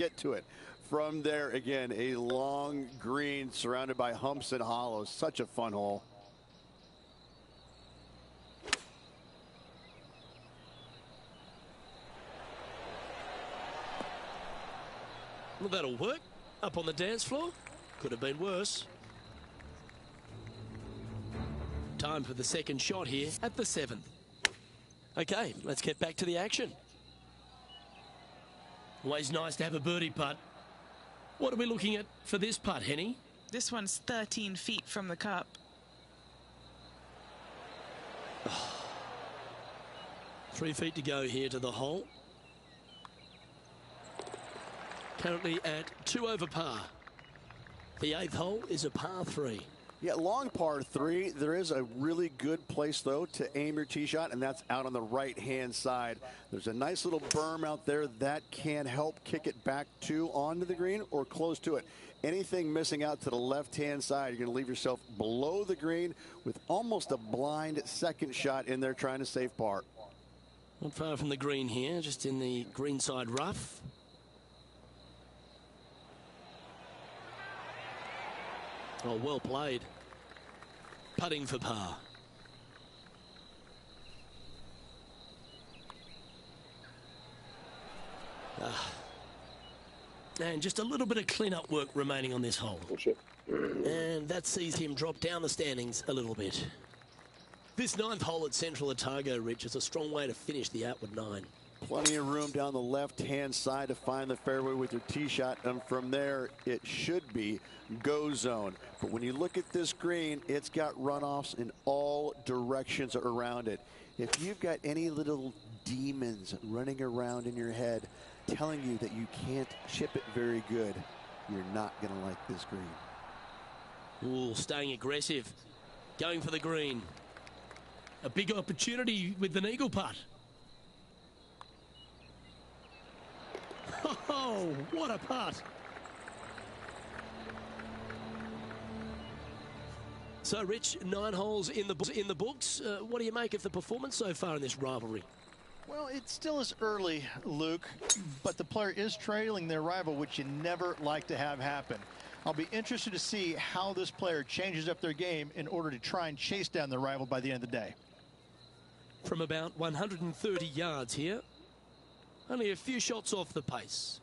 get to it. From there, again, a long green surrounded by humps and hollows. Such a fun hole. Well, that'll work. Up on the dance floor. Could have been worse. Time for the second shot here at the 7th. Okay, let's get back to the action. Always nice to have a birdie putt. What are we looking at for this putt, Henny? This one's 13 feet from the cup. Oh. 3 feet to go here to the hole. Currently at 2 over par. The 8th hole is a par 3. Yeah, long par 3. There is a really good place, though, to aim your tee shot, and that's out on the right-hand side. There's a nice little berm out there that can help kick it back onto the green or close to it. Anything missing out to the left-hand side, you're going to leave yourself below the green with almost a blind second shot in there trying to save par. Not far from the green here, just in the greenside rough. Oh, well played. Putting for par. And just a little bit of clean-up work remaining on this hole. And that sees him drop down the standings a little bit. This 9th hole at Central Otago, Rich, is a strong way to finish the outward 9. Plenty of room down the left-hand side to find the fairway with your tee shot, and from there it should be go zone. But when you look at this green, it's got runoffs in all directions around it. If you've got any little demons running around in your head telling you that you can't chip it very good, you're not going to like this green. Ooh, staying aggressive, going for the green. A big opportunity with an eagle putt. Oh, what a putt. So, Rich, 9 holes in the books. What do you make of the performance so far in this rivalry? Well, it still is early, Luke, but the player is trailing their rival, which you never like to have happen. I'll be interested to see how this player changes up their game in order to try and chase down their rival by the end of the day. From about 130 yards here, only a few shots off the pace.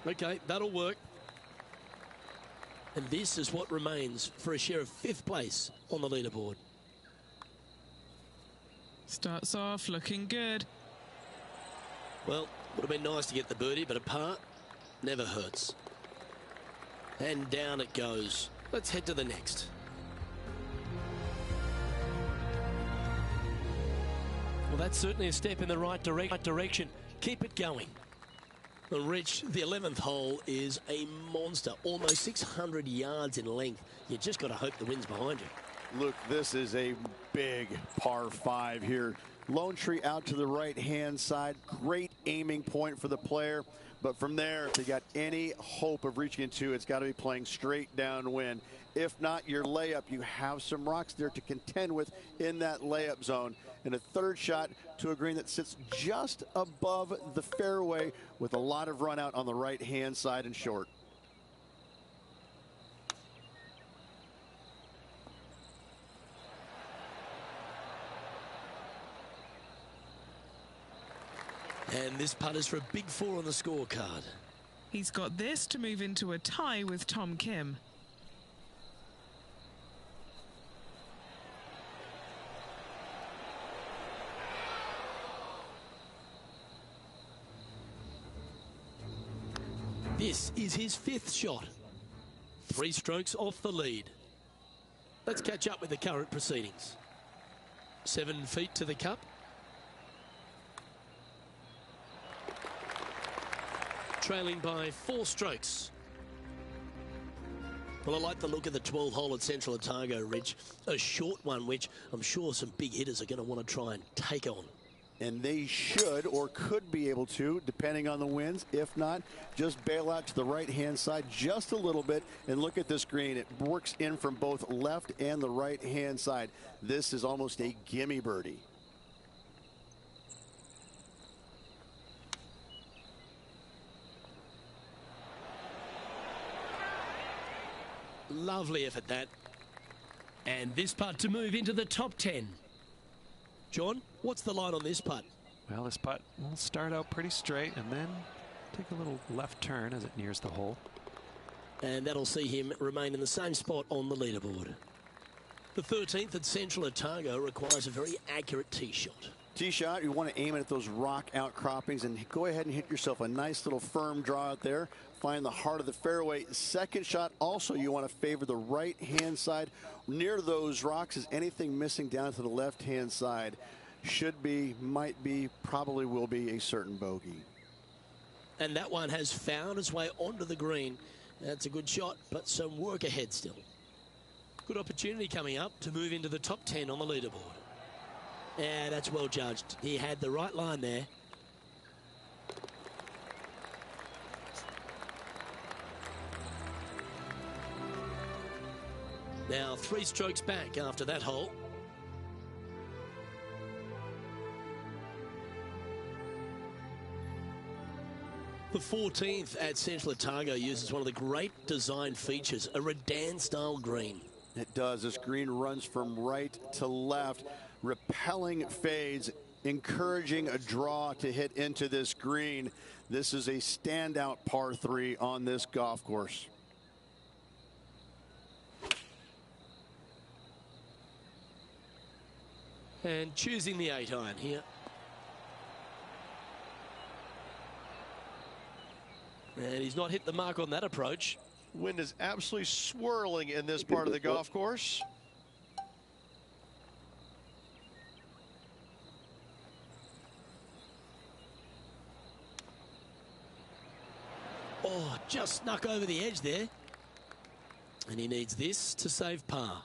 Okay, that'll work. And this is what remains for a share of 5th place on the leaderboard. Starts off looking good. Well, would have been nice to get the birdie, but a par never hurts. And down it goes. Let's head to the next. Well, that's certainly a step in the right direction. Keep it going. Well, Rich, the 11th hole is a monster, almost 600 yards in length. You just got to hope the wind's behind you. Look, this is a big par 5 here. Lone tree out to the right-hand side. Great aiming point for the player. But from there, if they got any hope of reaching into, it's got to be playing straight downwind. If not, your layup, you have some rocks there to contend with in that layup zone. And a 3rd shot to a green that sits just above the fairway with a lot of run out on the right-hand side and short. And this putt is for a big 4 on the scorecard. He's got this to move into a tie with Tom Kim. This is his 5th shot. 3 strokes off the lead. Let's catch up with the current proceedings. 7 feet to the cup. Trailing by 4 strokes. Well, I like the look of the 12th hole at Central Otago, Ridge. A short one, which I'm sure some big hitters are going to want to try and take on. and they should or could be able to, depending on the winds. If not, just bail out to the right-hand side just a little bit, and look at this green. It works in from both left and the right-hand side. This is almost a gimme birdie. Lovely effort, that. And this putt to move into the top 10. John, what's the line on this putt? Well, this putt will start out pretty straight and then take a little left turn as it nears the hole. And that'll see him remain in the same spot on the leaderboard. The 13th at Central Otago requires a very accurate tee shot. Tee shot, you want to aim it at those rock outcroppings and go ahead and hit yourself a nice little firm draw out there. Find the heart of the fairway. Second shot, also you want to favor the right-hand side. Near those rocks is anything missing down to the left-hand side. Should be, might be, probably will be a certain bogey. And that one has found its way onto the green. That's a good shot, but some work ahead still. Good opportunity coming up to move into the top 10 on the leaderboard. Yeah, that's well judged. He had the right line there. Now 3 strokes back after that hole. The 14th at Central Otago uses one of the great design features, a Redan-style green. It does. This green runs from right to left, repelling fades, encouraging a draw to hit into this green. This is a standout par 3 on this golf course. And choosing the 8-iron here. And he's not hit the mark on that approach. Wind is absolutely swirling in this part of the golf course. Oh, just snuck over the edge there. And he needs this to save par.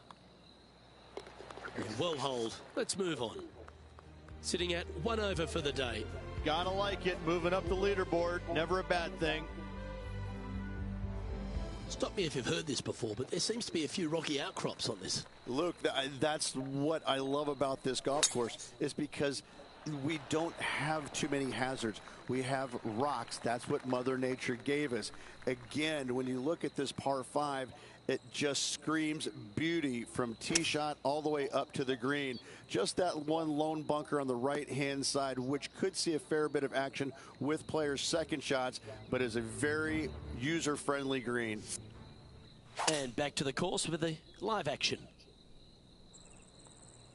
Well holed. Let's move on. Sitting at 1 over for the day. Gotta like it. Moving up the leaderboard. Never a bad thing. Stop me if you've heard this before, but there seems to be a few rocky outcrops on this. Luke, that's what I love about this golf course, is because we don't have too many hazards. We have rocks. That's what Mother Nature gave us. Again, when you look at this par 5, it just screams beauty from tee shot all the way up to the green. Just that one lone bunker on the right-hand side, which could see a fair bit of action with players' second shots, but is a very user-friendly green. And back to the course with the live action.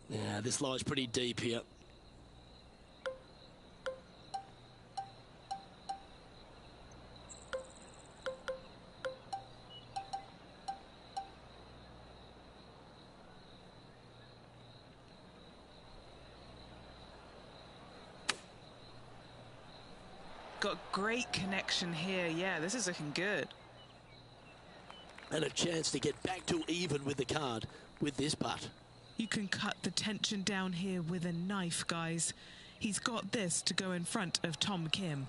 Yeah, this lies pretty deep here. Got great connection here. Yeah, this is looking good. And a chance to get back to even with the card with this putt. You can cut the tension down here with a knife, guys. He's got this to go in front of Tom Kim.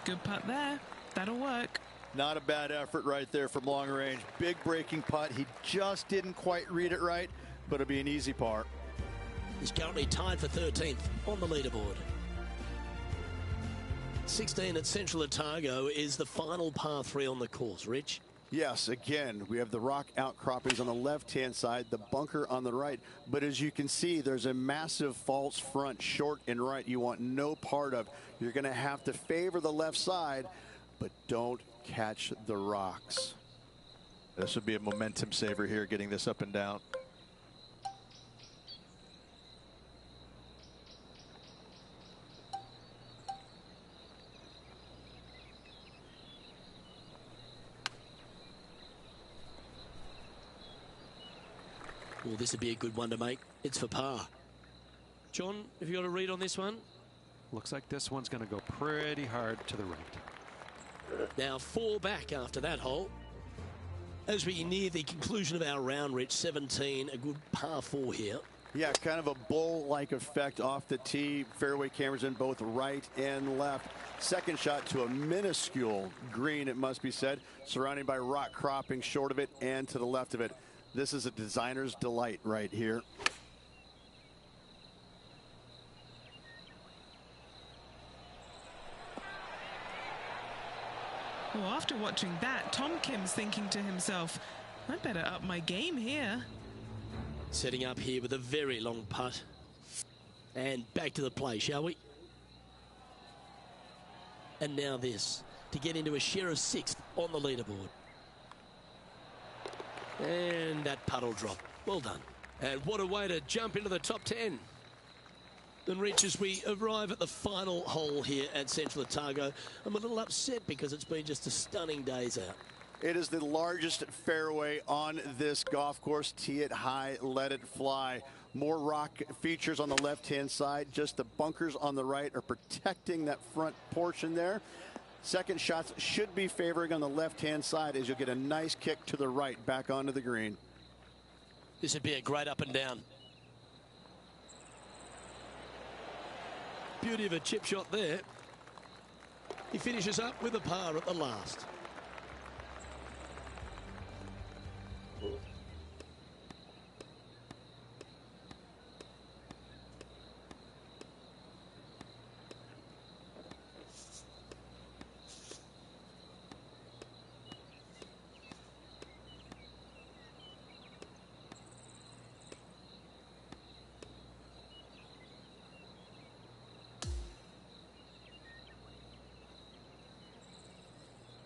Good putt there. That'll work. Not a bad effort right there from long range. Big breaking putt. He just didn't quite read it right, but it'll be an easy par. He's currently tied for 13th on the leaderboard. 16 at Central Otago is the final par 3 on the course. Rich? Yes, again, we have the rock outcroppings on the left-hand side, the bunker on the right. But as you can see, there's a massive false front, short and right, you want no part of. You're going to have to favor the left side, but don't catch the rocks. This would be a momentum saver here, getting this up and down. Well, this would be a good one to make. It's for par. John, have you got a read on this one? Looks like this one's going to go pretty hard to the right. Now 4 back after that hole. As we near the conclusion of our round, Rich, 17, a good par 4 here. Yeah, kind of a bowl-like effect off the tee. Fairway cameras in both right and left. Second shot to a minuscule green, it must be said, surrounded by rock cropping short of it and to the left of it. This is a designer's delight right here. Well, after watching that, Tom Kim's thinking to himself, I better up my game here. Setting up here with a very long putt. And back to the play, shall we? And now this, to get into a share of 6th on the leaderboard. And that putt will drop. Well done. And what a way to jump into the top 10. And Rich, as we arrive at the final hole here at Central Otago, I'm a little upset because it's been just a stunning days out. It is the largest fairway on this golf course. Tee it high, let it fly. More rock features on the left-hand side. Just the bunkers on the right are protecting that front portion there. Second shots should be favoring on the left-hand side as you'll get a nice kick to the right back onto the green. This would be a great up and down. Beauty of a chip shot there. He finishes up with a par at the last.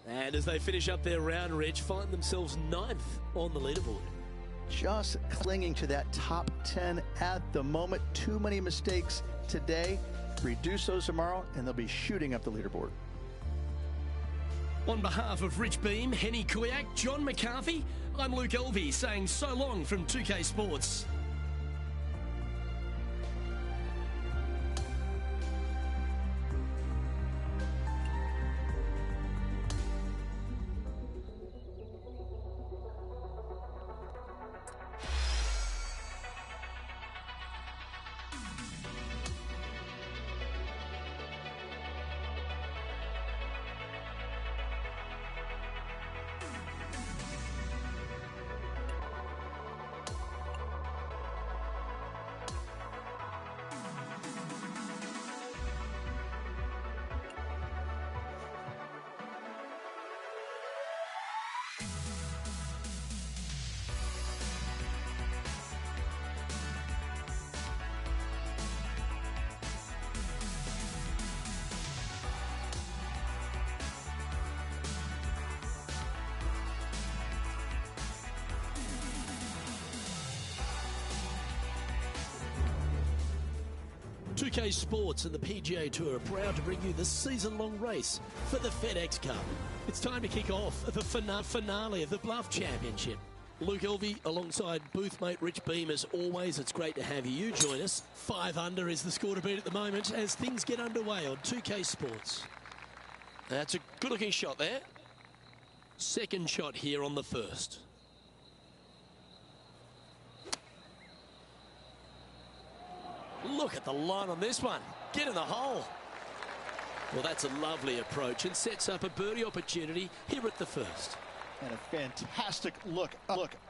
And as they finish up their round, Rich, find themselves 9th on the leaderboard. Just clinging to that top 10 at the moment. Too many mistakes today. Reduce those tomorrow, and they'll be shooting up the leaderboard. On behalf of Rich Beem, Henny Kuyak, John McCarthy, I'm Luke Elvey saying so long from 2K Sports. UK Sports and the PGA Tour are proud to bring you the season-long race for the FedEx Cup. It's time to kick off the finale of the Bluff Championship. Luke Elvey alongside boothmate Rich Beem. As always, it's great to have you join us. 5 under is the score to beat at the moment as things get underway on 2K Sports. That's a good-looking shot there. Second shot here on the first. Look at the line on this one. Get in the hole. Well, that's a lovely approach and sets up a birdie opportunity here at the first. And a fantastic look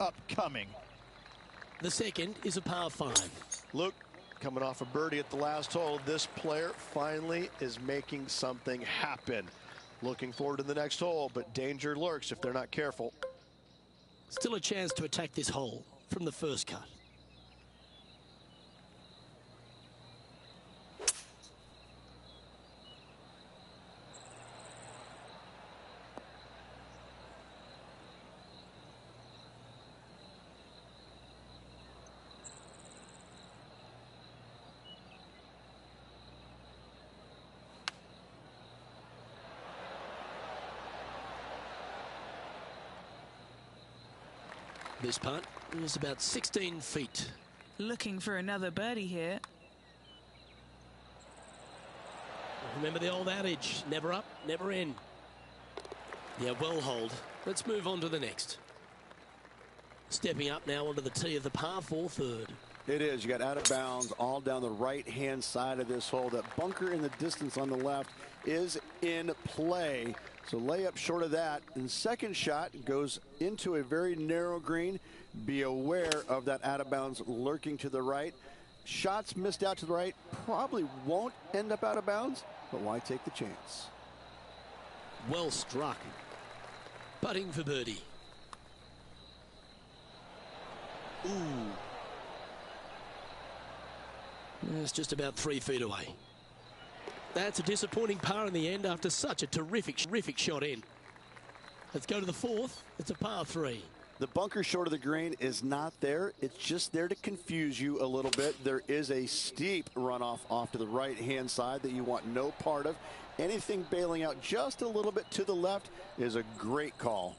upcoming. The second is a par 5. Luke, coming off a birdie at the last hole, this player finally is making something happen. Looking forward to the next hole, but danger lurks if they're not careful. Still a chance to attack this hole from the first cut. This putt is about 16 feet. Looking for another birdie here. Remember the old adage, never up, never in. Yeah, well hold. Let's move on to the next. Stepping up now onto the tee of the par 4 third. It is. You got out of bounds all down the right-hand side of this hole. That bunker in the distance on the left is in play. So layup short of that. And second shot goes into a very narrow green. Be aware of that out of bounds lurking to the right. Shots missed out to the right probably won't end up out of bounds, but why take the chance? Well struck. Putting for birdie. Ooh. It's just about 3 feet away. That's a disappointing par in the end after such a terrific shot in. Let's go to the fourth. It's a par 3. The bunker short of the green is not there. It's just there to confuse you a little bit. There is a steep runoff off to the right-hand side that you want no part of. Anything bailing out just a little bit to the left is a great call.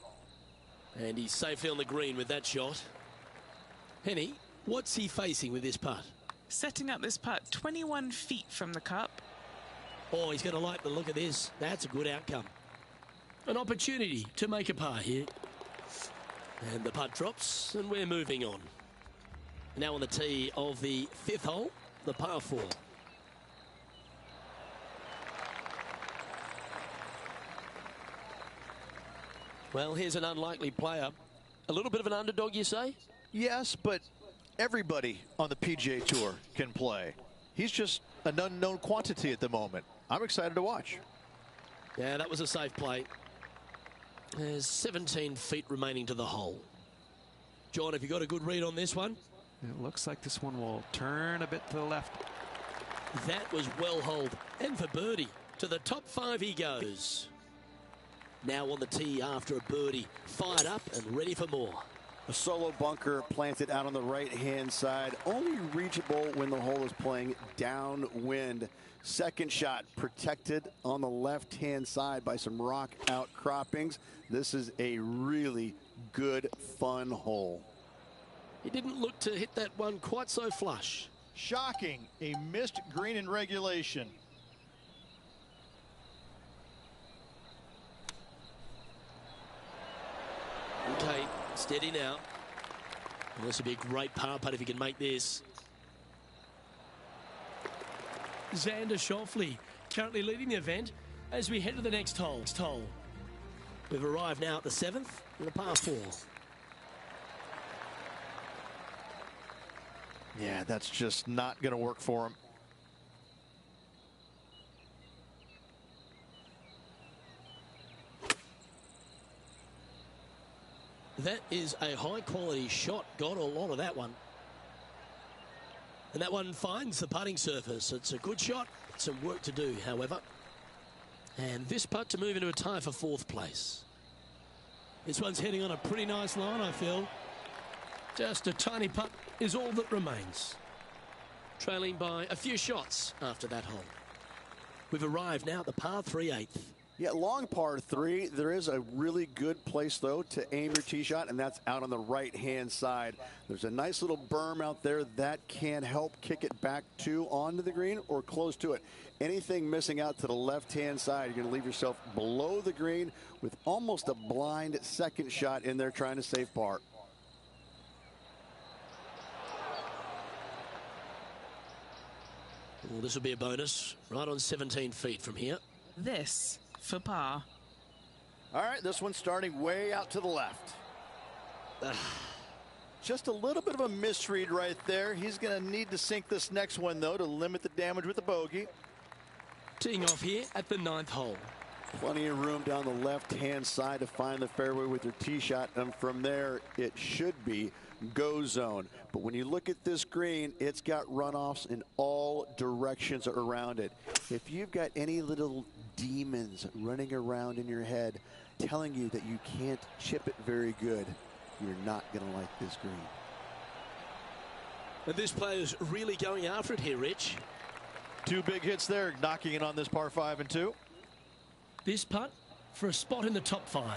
And he's safely on the green with that shot. Henny, what's he facing with this putt? Setting up this putt 21 feet from the cup. Oh, he's going to like the look of this. That's a good outcome. An opportunity to make a par here. And the putt drops, and we're moving on. Now on the tee of the 5th hole, the par 4. Well, here's an unlikely player. A little bit of an underdog, you say? Yes, but everybody on the PGA Tour can play. He's just an unknown quantity at the moment. I'm excited to watch. Yeah, that was a safe play. There's 17 feet remaining to the hole. John, have you got a good read on this one? It looks like this one will turn a bit to the left. That was well holed. And for birdie. To the top 5 he goes. Now on the tee after a birdie. Fired up and ready for more. A solo bunker planted out on the right-hand side. Only reachable when the hole is playing downwind. Second shot protected on the left-hand side by some rock outcroppings. This is a really good, fun hole. He didn't look to hit that one quite so flush. Shocking. A missed green in regulation. Okay, steady now. Well, this would be a great par putt if he can make this. Xander Schauffele currently leading the event as we head to the next hole. We've arrived now at the 7th and the par 4. Yeah, that's just not going to work for him. That is a high quality shot. Got a lot of that one. And that one finds the putting surface. It's a good shot. Some work to do, however. And this putt to move into a tie for 4th place. This one's heading on a pretty nice line, I feel. Just a tiny putt is all that remains. Trailing by a few shots after that hole. We've arrived now at the par 3 8th. Yeah, long par 3. There is a really good place, though, to aim your tee shot, and that's out on the right-hand side. There's a nice little berm out there that can help kick it back onto the green or close to it. Anything missing out to the left-hand side, you're going to leave yourself below the green with almost a blind second shot in there trying to save par. Well, this will be a bonus right on 17 feet from here. This for par. All right, this one's starting way out to the left. Just a little bit of a misread right there. He's going to need to sink this next one, though, to limit the damage with the bogey. Teeing off here at the 9th hole. Plenty of room down the left-hand side to find the fairway with your tee shot, and from there, it should be go zone. But when you look at this green, it's got runoffs in all directions around it. If you've got any little demons running around in your head telling you that you can't chip it very good, you're not going to like this green. And this player's really going after it here, Rich. 2 big hits there, knocking it on this par 5 and 2. This putt for a spot in the top 5.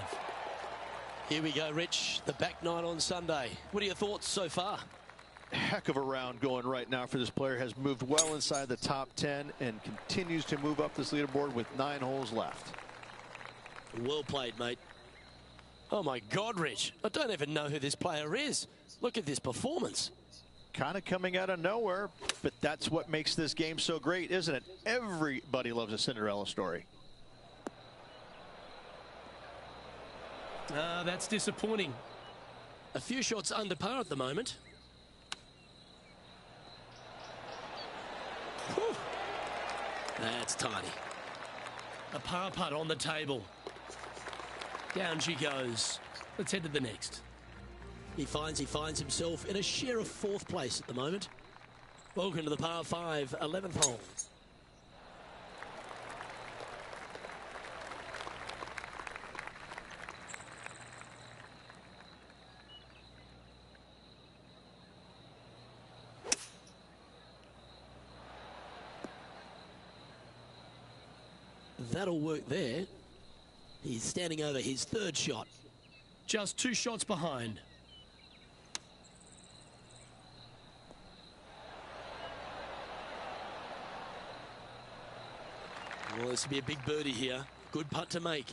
Here we go, Rich. The back 9 on Sunday. What are your thoughts so far? Heck of a round going right now for this player. Has moved well inside the top 10 and continues to move up this leaderboard with 9 holes left. Well played, mate. Oh my God, Rich. I don't even know who this player is. Look at this performance. kind of coming out of nowhere, but that's what makes this game so great, isn't it? Everybody loves a Cinderella story. That's disappointing. A few shots under par at the moment. Whew. That's tiny. A par putt on the table. Down she goes. Let's head to the next. He finds himself in a share of 4th place at the moment. Welcome to the par 5, 11th hole. That'll work there. He's standing over his 3rd shot. Just 2 shots behind. Well, this will be a big birdie here. Good putt to make.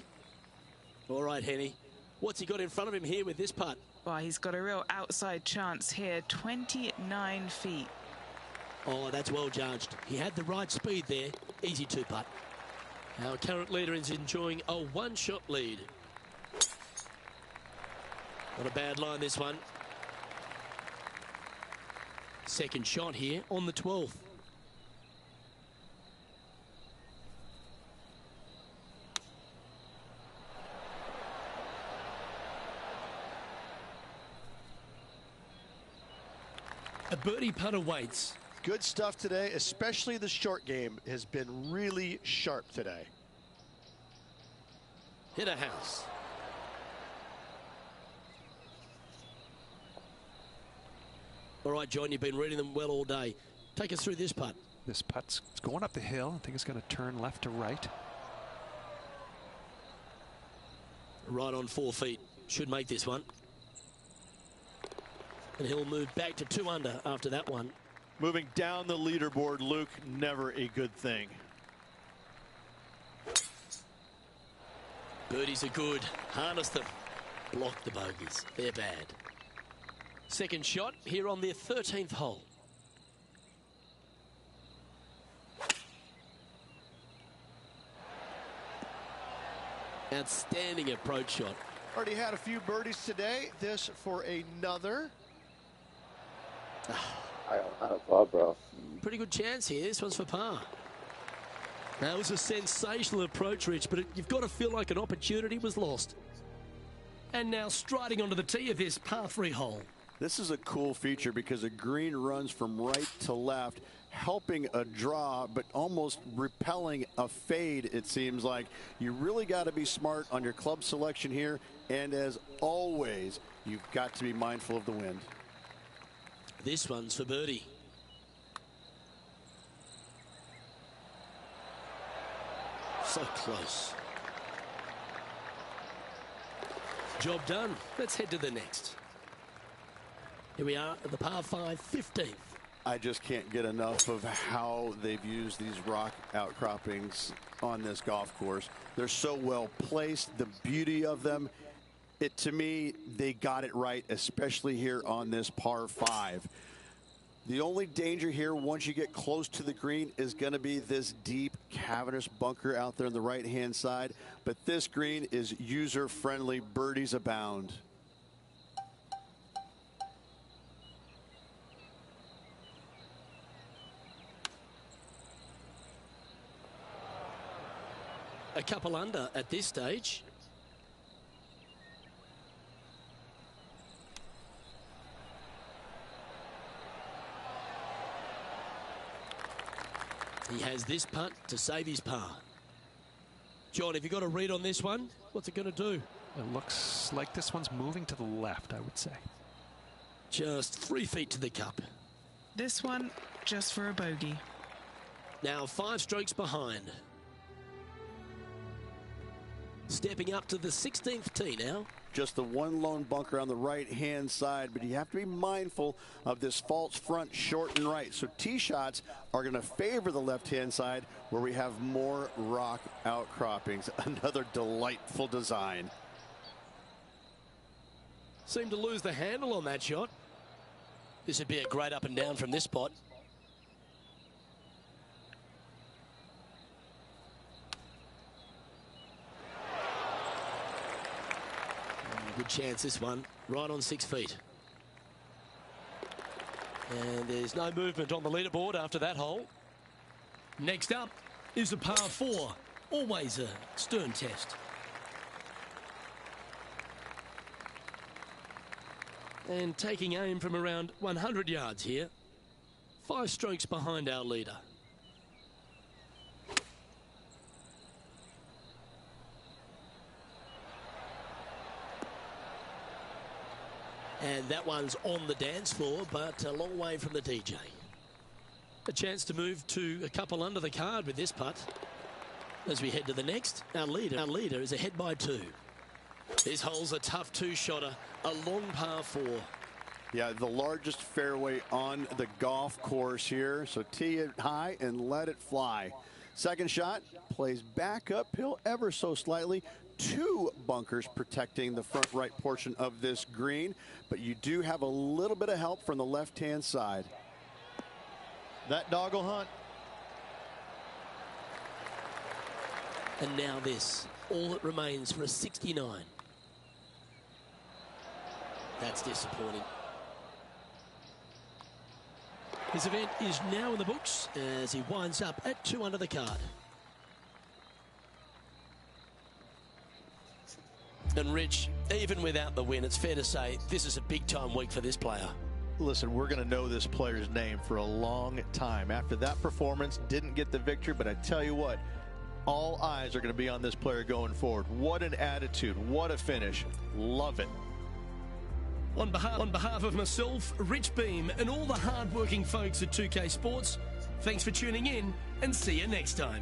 All right, Henny. What's he got in front of him here with this putt? Well, he's got a real outside chance here. 29 feet. Oh, that's well judged. He had the right speed there. Easy 2-putt. Our current leader is enjoying a 1-shot lead. Not a bad line, this one. 2nd shot here on the 12th. A birdie putt awaits. Good stuff today, especially the short game has been really sharp today. Hit a house. All right, John, you've been reading them well all day. Take us through this putt. This putt's going up the hill. I think it's going to turn left to right. Right on 4 feet. Should make this one. And he'll move back to 2 under after that one. Moving down the leaderboard, Luke, never a good thing. Birdies are good. Harness them. Block the bogeys. They're bad. 2nd shot here on their 13th hole. Outstanding approach shot. Already had a few birdies today. This for another. Pretty good chance here. This one's for par. That was a sensational approach, Rich, but you've got to feel like an opportunity was lost. And now striding onto the tee of this par 3 hole. This is a cool feature because the green runs from right to left, helping a draw, but almost repelling a fade, it seems like. You really got to be smart on your club selection here. And as always, you've got to be mindful of the wind. This one's for birdie. So close. Job done. Let's head to the next. Here we are at the par 5, 15th. I just can't get enough of how they've used these rock outcroppings on this golf course. They're so well placed. The beauty of them, to me, they got it right, especially here on this par 5. The only danger here once you get close to the green is going to be this deep cavernous bunker out there on the right-hand side. But this green is user-friendly. Birdies abound. A couple under at this stage. He has this putt to save his par. John, have you got a read on this one? What's it going to do? It looks like this one's moving to the left, I would say. Just 3 feet to the cup. This one, just for a bogey. Now 5 strokes behind. Stepping up to the 16th tee now. Just the one lone bunker on the right-hand side, but you have to be mindful of this false front short and right. So tee shots are going to favor the left-hand side where we have more rock outcroppings. Another delightful design. Seemed to lose the handle on that shot. This would be a great up and down from this spot. Good chance this one, right on 6 feet. And there's no movement on the leaderboard after that hole. Next up is a par 4. Always a stern test. And taking aim from around 100 yards here. 5 strokes behind our leader. And that one's on the dance floor, but a long way from the DJ. A chance to move to a couple under the card with this putt. As we head to the next, our leader is ahead by 2. This hole's a tough 2-shotter, a long par 4. Yeah, the largest fairway on the golf course here. So tee it high and let it fly. Second shot plays back uphill ever so slightly. 2 bunkers protecting the front right portion of this green, but you do have a little bit of help from the left-hand side. That dog will hunt. And now this, all that remains for a 69. That's disappointing. His event is now in the books as he winds up at 2 under the card. And Rich, even without the win, it's fair to say this is a big-time week for this player. Listen, we're going to know this player's name for a long time. After that performance, didn't get the victory, but I tell you what, all eyes are going to be on this player going forward. What an attitude. What a finish. Love it. On behalf of myself, Rich Beem, and all the hard-working folks at 2K Sports, thanks for tuning in, and see you next time.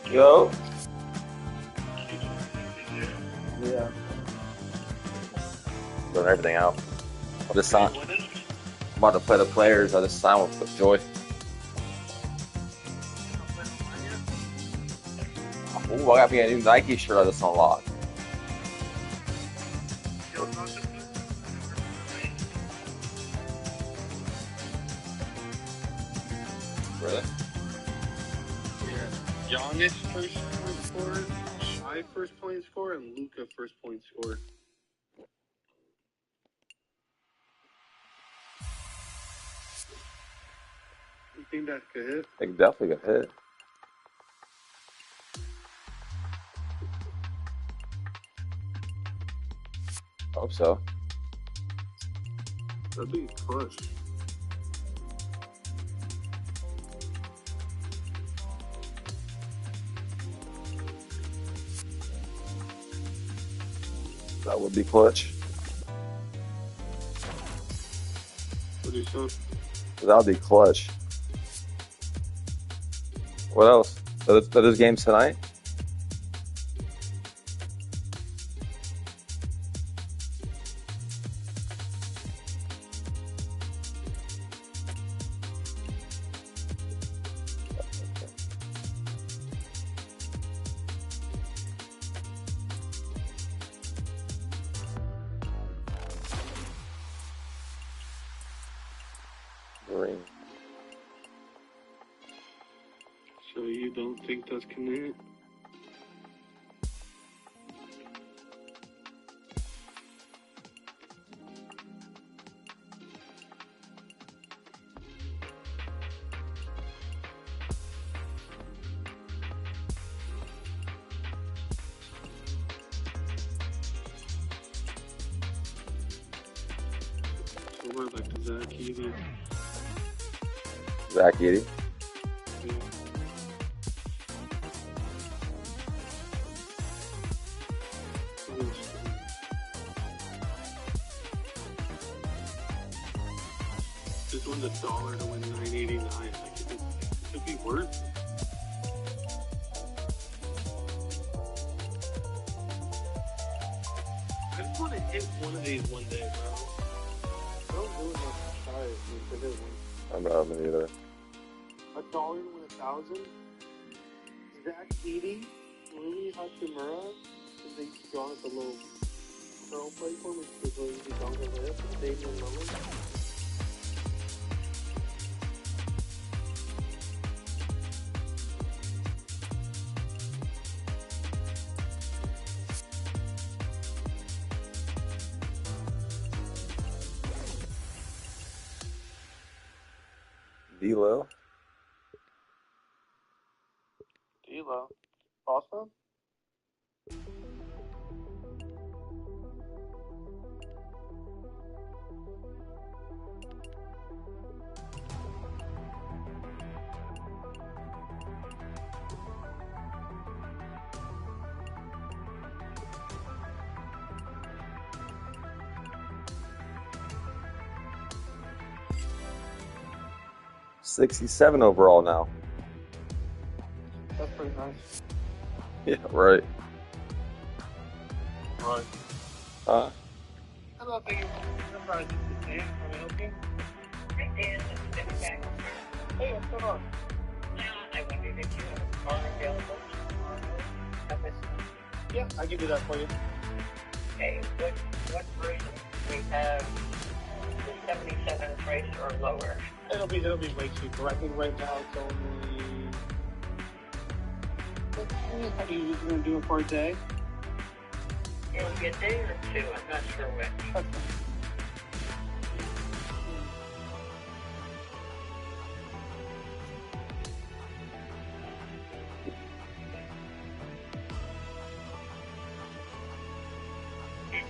Yo. Yeah. Doing everything out. I just signed. I'm about to play the players. I just signed with Joy. Ooh, I got me a new Nike shirt I just unlocked. Really? Giannis first point scorer, Shai first point scorer, and Luka first point scorer. You think that could hit? It definitely could hit. Hope so. That'd be clutch. That would be clutch. What do you say? That would be clutch. What else? Are those games tonight? Green. So you don't think that's gonna hit? So we're like Zach Edey. Zach Edey. Yeah. This one's $1 to win 989. Like it could be worth it. I just want to hit one of these one day, bro. I don't really want to try it to hit one. I'm not me either. $1 to win 1,000. Zach Edey, Rui Hachimura, because they used to go on at the little curl platform, which is where you dunk on the hip, and Damian Lillard. D-Lo. D-Lo. Awesome. $67 overall now. That's pretty nice. Yeah, right. Right. Huh? I don't think you're probably just the same. Can I help you? Hi, Dan. This is Debbie back. Hey, what's going on? I wondered if you have a car available tomorrow. Yeah, I can do that for you. Okay, what version? We have the 77 price or lower. It'll be way cheaper. I think right now it's only. How do you gonna do it for a day? It'll be a day or two. I'm not sure which. That's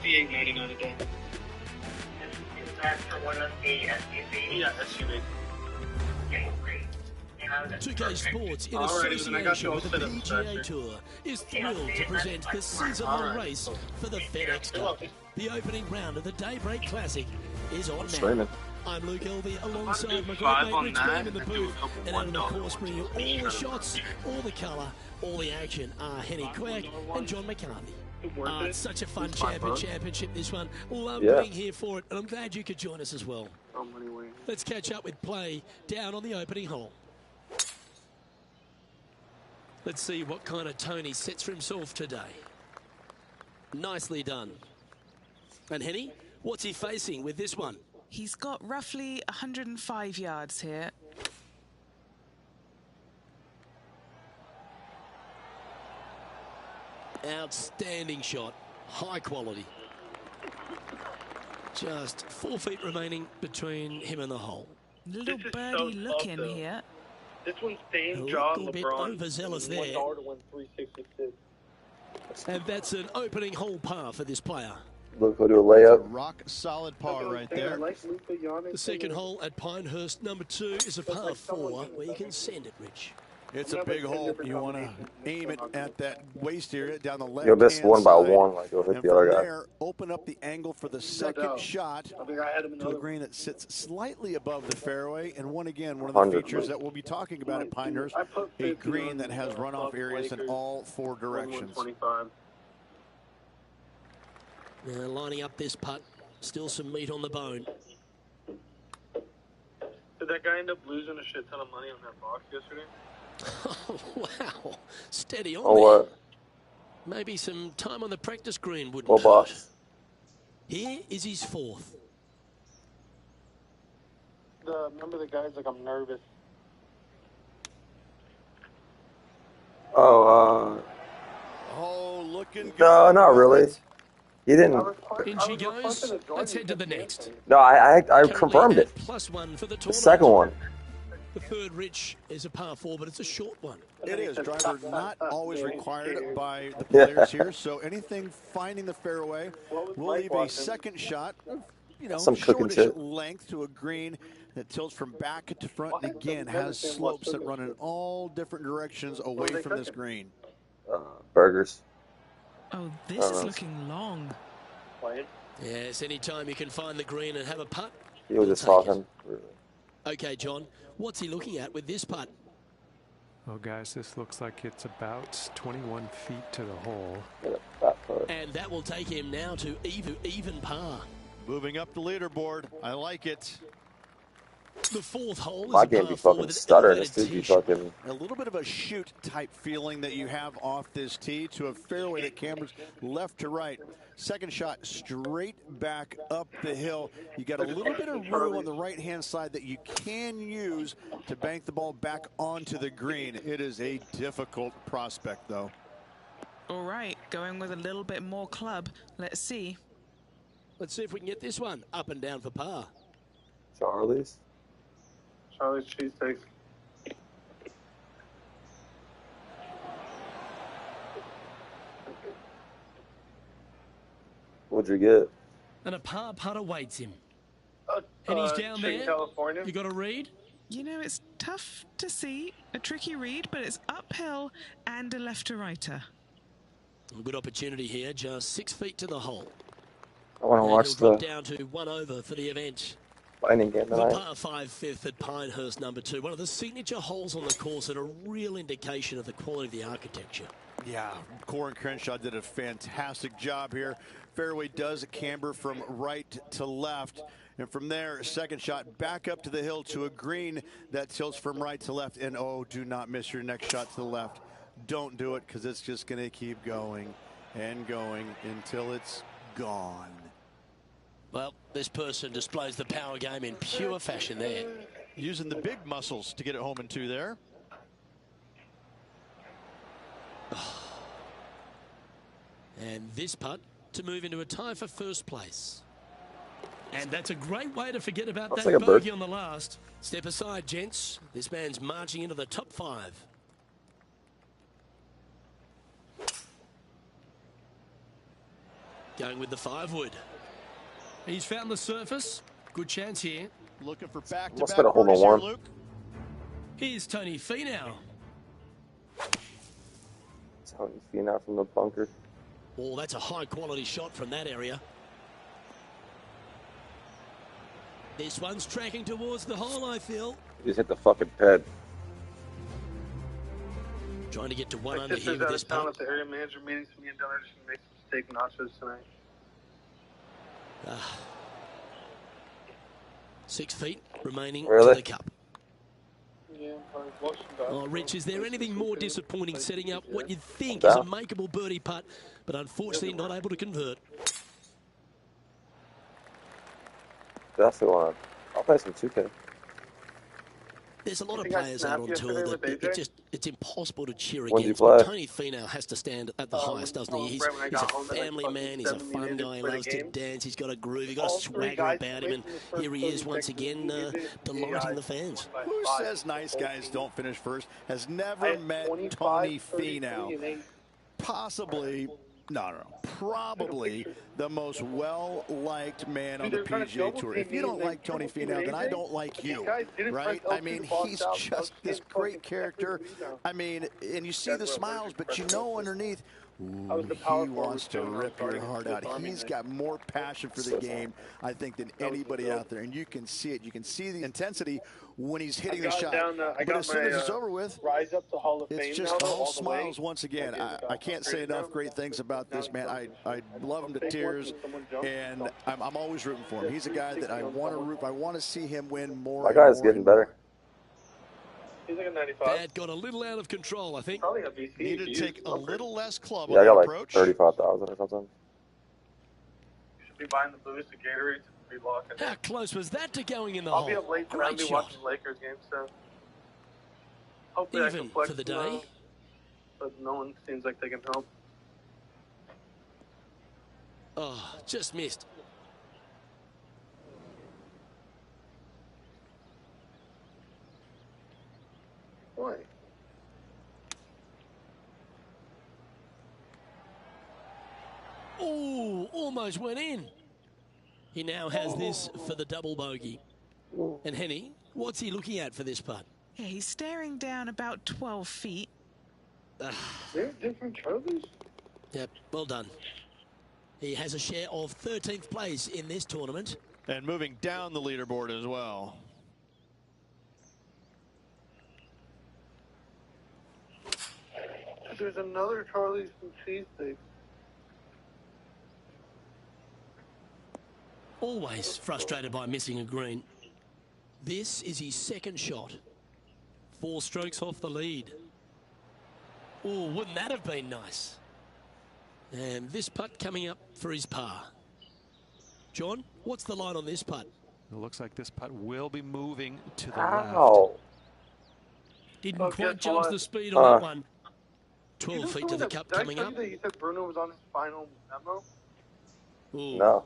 $58.99 a day. Is that for one of the SUVs? Yeah, SUV. Okay, great. 2K Sports, in Alrighty, then I got you association all with the set up, PGA sir. Tour, is thrilled to present the season-long race for the FedEx Cup. The opening round of the Daybreak Classic is on now. Streaming. I'm Luke Elvey alongside my great $5 mate on Rich that, Graham in the and do a booth. couple And out of the $1 course bringing you all the shots, all the colour, all the action are Henny Quack and John McCarthy. It's such a fun championship, this one. Love being here for it, and I'm glad you could join us as well. Let's catch up with play down on the opening hole. Let's see what kind of tone he sets for himself today. Nicely done. And Henny, what's he facing with this one? He's got roughly 105 yards here. Outstanding shot. High quality. Just 4 feet remaining between him and the hole. Little This is birdie so look tough, in though. here. This one's A same John little bit LeBron. overzealous there. $1 to win 366. And that's an opening hole par for this player. Look, we'll do a layup. Rock solid par right there. The second hole at Pinehurst, number 2, is a par 4 where you can send it, Rich. It's a big hole. You want to aim it at that waist area down the left. You'll miss one by one, like you'll hit and the other from guy. there, open up the angle for the second shot to a green that sits slightly above the fairway. And one of the features that we'll be talking about at Pinehurst, a green that has runoff areas in all 4 directions. Now lining up this putt, still some meat on the bone. Did that guy end up losing a shit ton of money on that box yesterday? Oh, wow. Steady on Oh, there. what? Maybe some time on the practice green wouldn't What hurt. box? Here is his 4th. Remember the guy's like, I'm nervous. Oh, Oh, looking good. no, not really. He didn't. In she goes. Let's head to the next. No, I Currently confirmed at it. +1 for the The tournament. second one. The third, Rich, is a par 4, but it's a short one. It is. Driver not always required by the Yeah. players here. So anything finding the fairway will leave a second shot, Some cooking shortish shit. length to a green that tilts from back to front and again has slopes that run in all different directions away from this green. Burgers. Oh, this is looking long. Yes, anytime you can find the green and have a putt. He was we'll just take talking. it. Okay, John, what's he looking at with this putt? Well, guys, this looks like it's about 21 feet to the hole. And that will take him now to even par. Moving up the leaderboard. I like it. The 4th hole is My a game par be 4 fucking with an stuttering. elevated This dude be tee shot. fucking. A little bit of a shoot type feeling that you have off this tee to a fairway that cameras left to right. Second shot straight back up the hill. You got a little bit of room on the right hand side that you can use to bank the ball back onto the green. It is a difficult prospect though. All right, going with a little bit more club. Let's see. Let's see if we can get this one up and down for par. Charlie's. Charlie's cheesesteaks. What'd you get? And a par putt awaits him. And he's down there. California. You got a read? You know, it's tough to see, a tricky read, but it's uphill and a left-to-righter. A good opportunity here, just 6 feet to the hole. I want to And watch he'll drop the down to 1 over for the event. Lightning game The tonight. par 5 fifth at Pinehurst number 2. One of the signature holes on the course and a real indication of the quality of the architecture. Yeah, Corin Crenshaw did a fantastic job here. Fairway does camber from right to left. And from there, second shot back up to the hill to a green that tilts from right to left. And oh, do not miss your next shot to the left. Don't do it, because it's just going to keep going and going until it's gone. Well, this person displays the power game in pure fashion there. Using the big muscles to get it home in 2 there. And this putt to move into a tie for first place. And that's a great way to forget about Looks that like a bogey bird. on the last. Step aside, gents. This man's marching into the top 5. Going with the 5-wood. He's found the surface. Good chance here. Looking for Must back-to-back have been a hole in birdies here, one. Luke. Here's Tony Finau. Tony Finau from the bunker. Oh, that's a high-quality shot from that area. This one's tracking towards the hole, I feel. He just hit the fucking pad. Trying to get to 1 My under here sister's with out this of town putt. at the area manager meeting, so me and Dylan are just going to make some steak nachos tonight. 6 feet remaining Really? to the cup. Yeah, I was watching that. Oh, Rich, is there anything more disappointing setting up what you'd think I'm is a down. makeable birdie putt, but unfortunately not able to convert? Definitely want. I'll play some 2K. There's a lot of think I players out on snapped tour yesterday that with AJ? it's impossible to cheer When do you against. But play? Tony Finau has to stand at the highest, doesn't he? He's right when I a got home, then I family fucking man. He's a 7 fun minutes guy. He for the loves to game. dance. He's got a groove. He's got a All 3 swagger guys about him. played And in the first here he is 30 once seconds. again, He did delighting the 5 fans. Who says nice guys don't finish first? Has I never had met 25, Tony 33, Finau. and they- Possibly, no, probably the most well-liked man on the Dude, they're trying to PGA double Tour. team If you me don't and like they Tony triple team Finau, then I AJ. don't like These you, guys didn't right? press I L2 mean, to box he's out. just this Fucking great character. rebound. I mean, and you see the That's what smiles, we're but you pressing know L2. underneath, I was the he power forward wants to too, and I was rip your guarding heart the out. Army He's then. got more passion for the game, I think, than anybody out there, and you can see it. You can see the intensity when he's hitting the shot. But as soon as it's over with, Rise up to Hall of Fame. it's just now, though, all all the way. smiles once again. Like, I can't say enough great things about this man. I love him to tears, and I'm always rooting for him. He's a guy that I want to root. I want to see him win more. My and guy's more getting and better. more. He's like a 95. That got a little out of control, I think. Probably a VC. Needed to take a little less club Yeah, I on got the like approach. 35,000 or something. You should be buying the booze to Gatorade to be locking. How close was that to going in the I'll hole? be up late tonight. I'll Great be shot. watching the Lakers game, so hopefully I Even can flex for the tomorrow, day. but no one seems like they can help. Oh, just missed. Why? Oh, almost went in. He now has this for the double bogey. And Henny, what's he looking at for this putt? Yeah, he's staring down about 12 feet. They're different trophies. Yep, well done. He has a share of 13th place in this tournament. And moving down the leaderboard as well. There's another Charlie's and cheesesteaks. Always frustrated by missing a green. This is his second shot. 4 strokes off the lead. Oh, wouldn't that have been nice? And this putt coming up for his par. John, what's the line on this putt? It looks like this putt will be moving to the left. Ow. Didn't Oh, quite guess judge what? the speed on that one. 12 feet to the cup Did I coming tell up. you that you said Bruno was on his final memo? Ooh. No.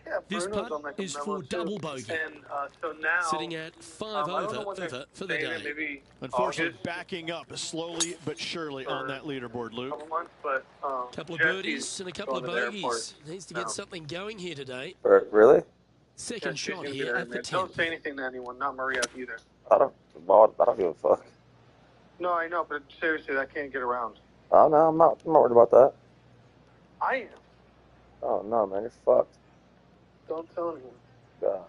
Yeah, This Bruno's putt on like a is memo for too. double bogey. And so now, Sitting at 5 I don't know over when they're for the saying day. it, maybe Unfortunately, August, backing up slowly but surely on that leaderboard, Luke. couple months, but Couple of Jesse's birdies and a couple of going to the airport bogeys. Needs to get now. something going here today. Really? Second Yeah, she's shot gonna be here there, at the man. Don't 10th. say anything to anyone, not Maria either. I don't give a fuck. No, I know, but seriously, that can't get around. Oh no, I'm not worried about that. I am. Oh no, man, you're fucked. Don't tell anyone. Gosh.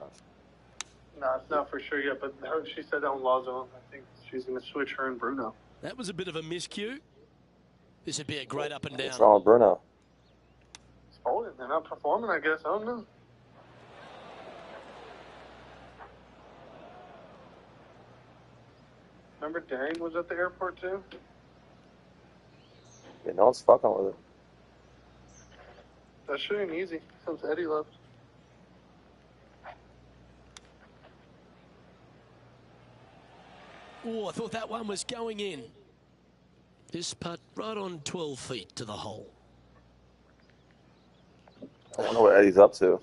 No, it's not for sure yet, but she said that on Law Zone. I think she's going to switch her and Bruno. That was a bit of a miscue. This would be a great up and down. What's wrong with Bruno? It's holding. They're not performing, I guess. I don't know. Remember Dang was at the airport too? Yeah, no one's fucking with it. That sure ain't easy since Eddie left. Oh, I thought that one was going in. This putt right on 12 feet to the hole. I don't know what Eddie's up to.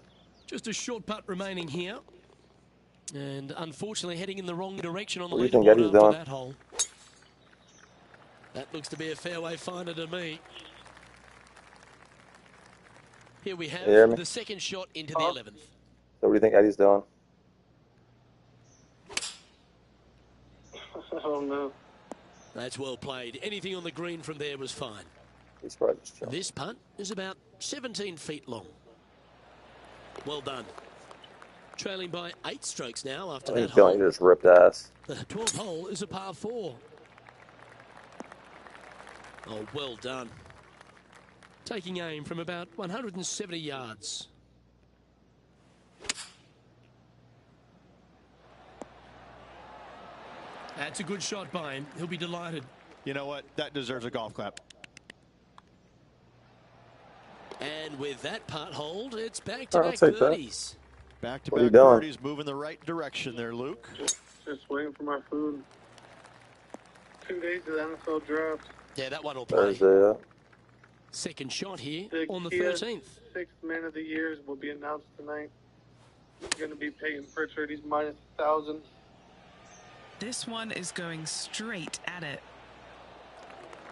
Just a short putt remaining here. And unfortunately heading in the wrong direction on the What do you think leaderboard Eddie's after doing? that hole. That looks to be a fairway finder to me. Here we You hear have me? the second shot into the 11th. So what do you think Eddie's doing? I don't know. That's well played. Anything on the green from there was fine. He's probably just chilling. This putt is about 17 feet long. Well done. Trailing by 8 strokes now after I that think feeling hole. just ripped ass. The 12th hole is a par 4. Oh, well done. Taking aim from about 170 yards. That's a good shot by him. He'll be delighted. You know what? That deserves a golf clap. And with that putt hold, it's I'll back-to-back take that. birdies. What are you Back-to-back doing? birdies moving the right direction there, Luke. Just waiting for my food. 2 days of the NFL draft. Yeah, that one will play. Thursday, yeah. Second shot here The on the Kia 13th. Sixth man of the year will be announced tonight. It's going to be Peyton Pritchard. He's minus 1,000. This one is going straight at it.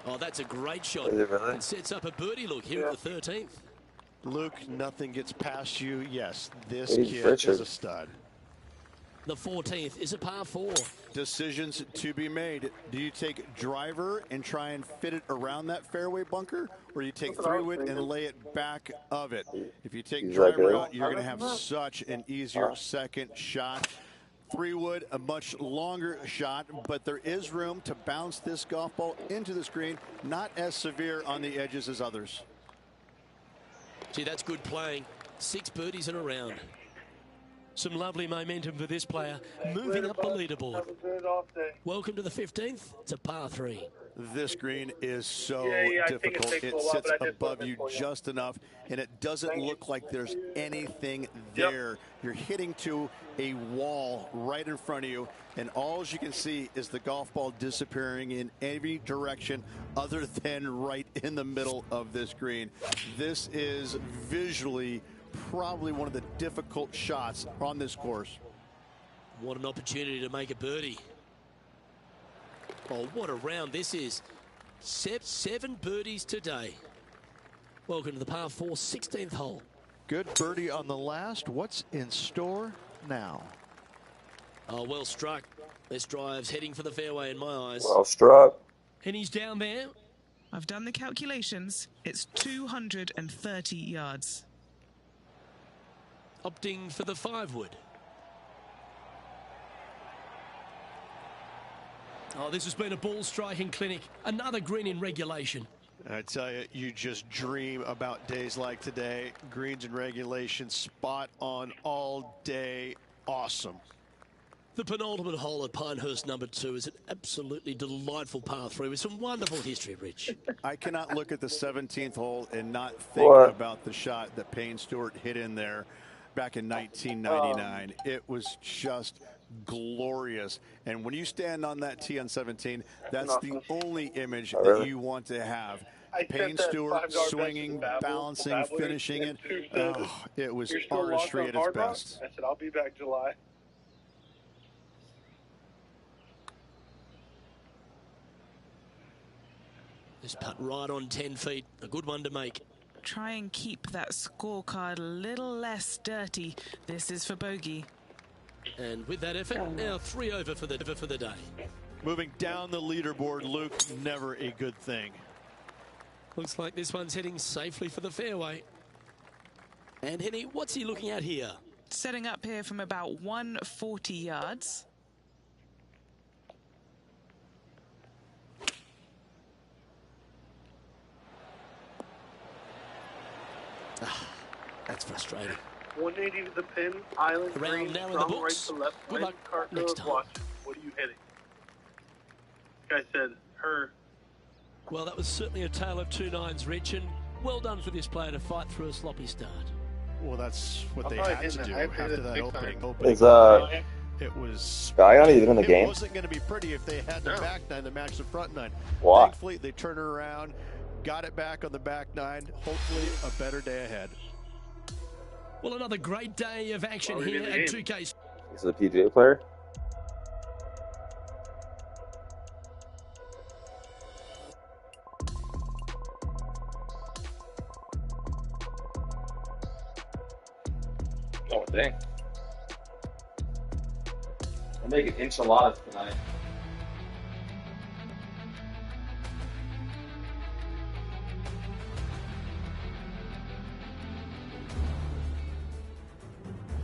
Oh, that's a great shot. Is it really? And sets up a birdie look here at the 13th. Luke, nothing gets past you. Yes, this Peyton kid Pritchard. is a stud. The 14th is a par 4. Decisions to be made. Do you take driver and try and fit it around that fairway bunker, or you take That's what I was three-wood and thinking. lay it back of it? If you take He's like driver that. out, you're going to have such an easier second shot. Three-wood, a much longer shot, but there is room to bounce this golf ball into the screen, not as severe on the edges as others. Gee, that's good playing. 6 birdies in a round. Some lovely momentum for this player. Moving up the leaderboard. Have a good off day. Welcome to the 15th. It's a par 3. This green is so Yeah, I think it difficult. takes It a while, sits but I did above put it you for you. just enough, and it doesn't look like there's anything there. You're hitting to a wall right in front of you, and all you can see is the golf ball disappearing in every direction other than right in the middle of this green. This is visually probably one of the difficult shots on this course. What an opportunity to make a birdie. Oh, what a round this is. 7 birdies today. Welcome to the par 4 16th hole. Good birdie on the last. What's in store now? Oh, well struck. This drive's heading for the fairway in my eyes. Well struck. And he's down there. I've done the calculations. It's 230 yards. Opting for the 5-wood. Oh, this has been a ball striking clinic. Another green in regulation. I tell you, you just dream about days like today. Greens in regulation, spot on all day. Awesome. The penultimate hole at Pinehurst number 2 is an absolutely delightful par 3 with some wonderful history, Rich. I cannot look at the 17th hole and not think What? about the shot that Payne Stewart hit in there back in 1999. It was just glorious. And when you stand on that tee on 17, that's the only image Oh, really? that you want to have. Payne Stewart swinging, balancing, finishing it. Oh, it was artistry at its best. I said, I'll be back July. This putt right on 10 feet. A good one to make. Try and keep that scorecard a little less dirty. This is for bogey. And with that effort, now 3 over for the day. Moving down the leaderboard, Luke, never a good thing. Looks like this one's heading safely for the fairway. And Henny, what's he looking at here? Setting up here from about 140 yards. That's frustrating. 180 to the pin, island Around green, now in the strong books. right to left, Good luck Cardinal next is time. watching. What are you hitting? Guy said, her. Well, that was certainly a tale of two nines, Rich, and well done for this player to fight through a sloppy start. Well, that's what they probably had to hitting do it. I hit after it that big opening. Is It was Guyon even in the game? It wasn't going to be pretty if they had the back nine to match the front nine. Why? Thankfully, they turned it around, got it back on the back nine. Hopefully, a better day ahead. Well, another great day of action Already here in the at game. 2K. This is a PGA player. Oh, dang. I'm making enchiladas tonight.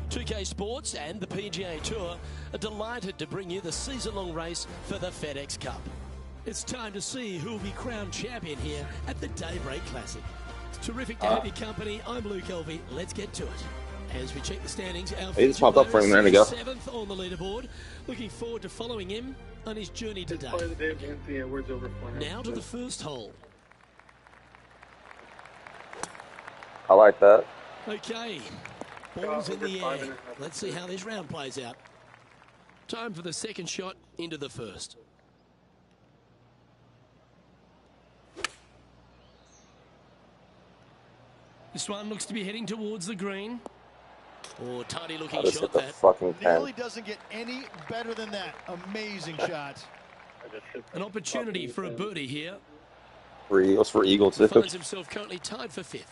.2K Sports and the PGA Tour are delighted to bring you the season-long race for the FedEx Cup. It's time to see who will be crowned champion here at the Daybreak Classic. It's terrific to have your company. I'm Luke Elvey. Let's get to it. As we check the standings, our He just popped up for a minute ago. 7th on the leaderboard. Looking forward to following him on his journey today. Play the day of Anthony Edwards over Flair. Now to the first hole. I like that. Okay, ball's in the air. Let's see how this round plays out. Time for the second shot into the first. This one looks to be heading towards the green. Oh, tidy looking I just shot hit the that. fucking Nearly 10. doesn't get any better than that. Amazing shot. An opportunity for a birdie here. For Eagles, for Eagles. Finds himself currently tied for 5th.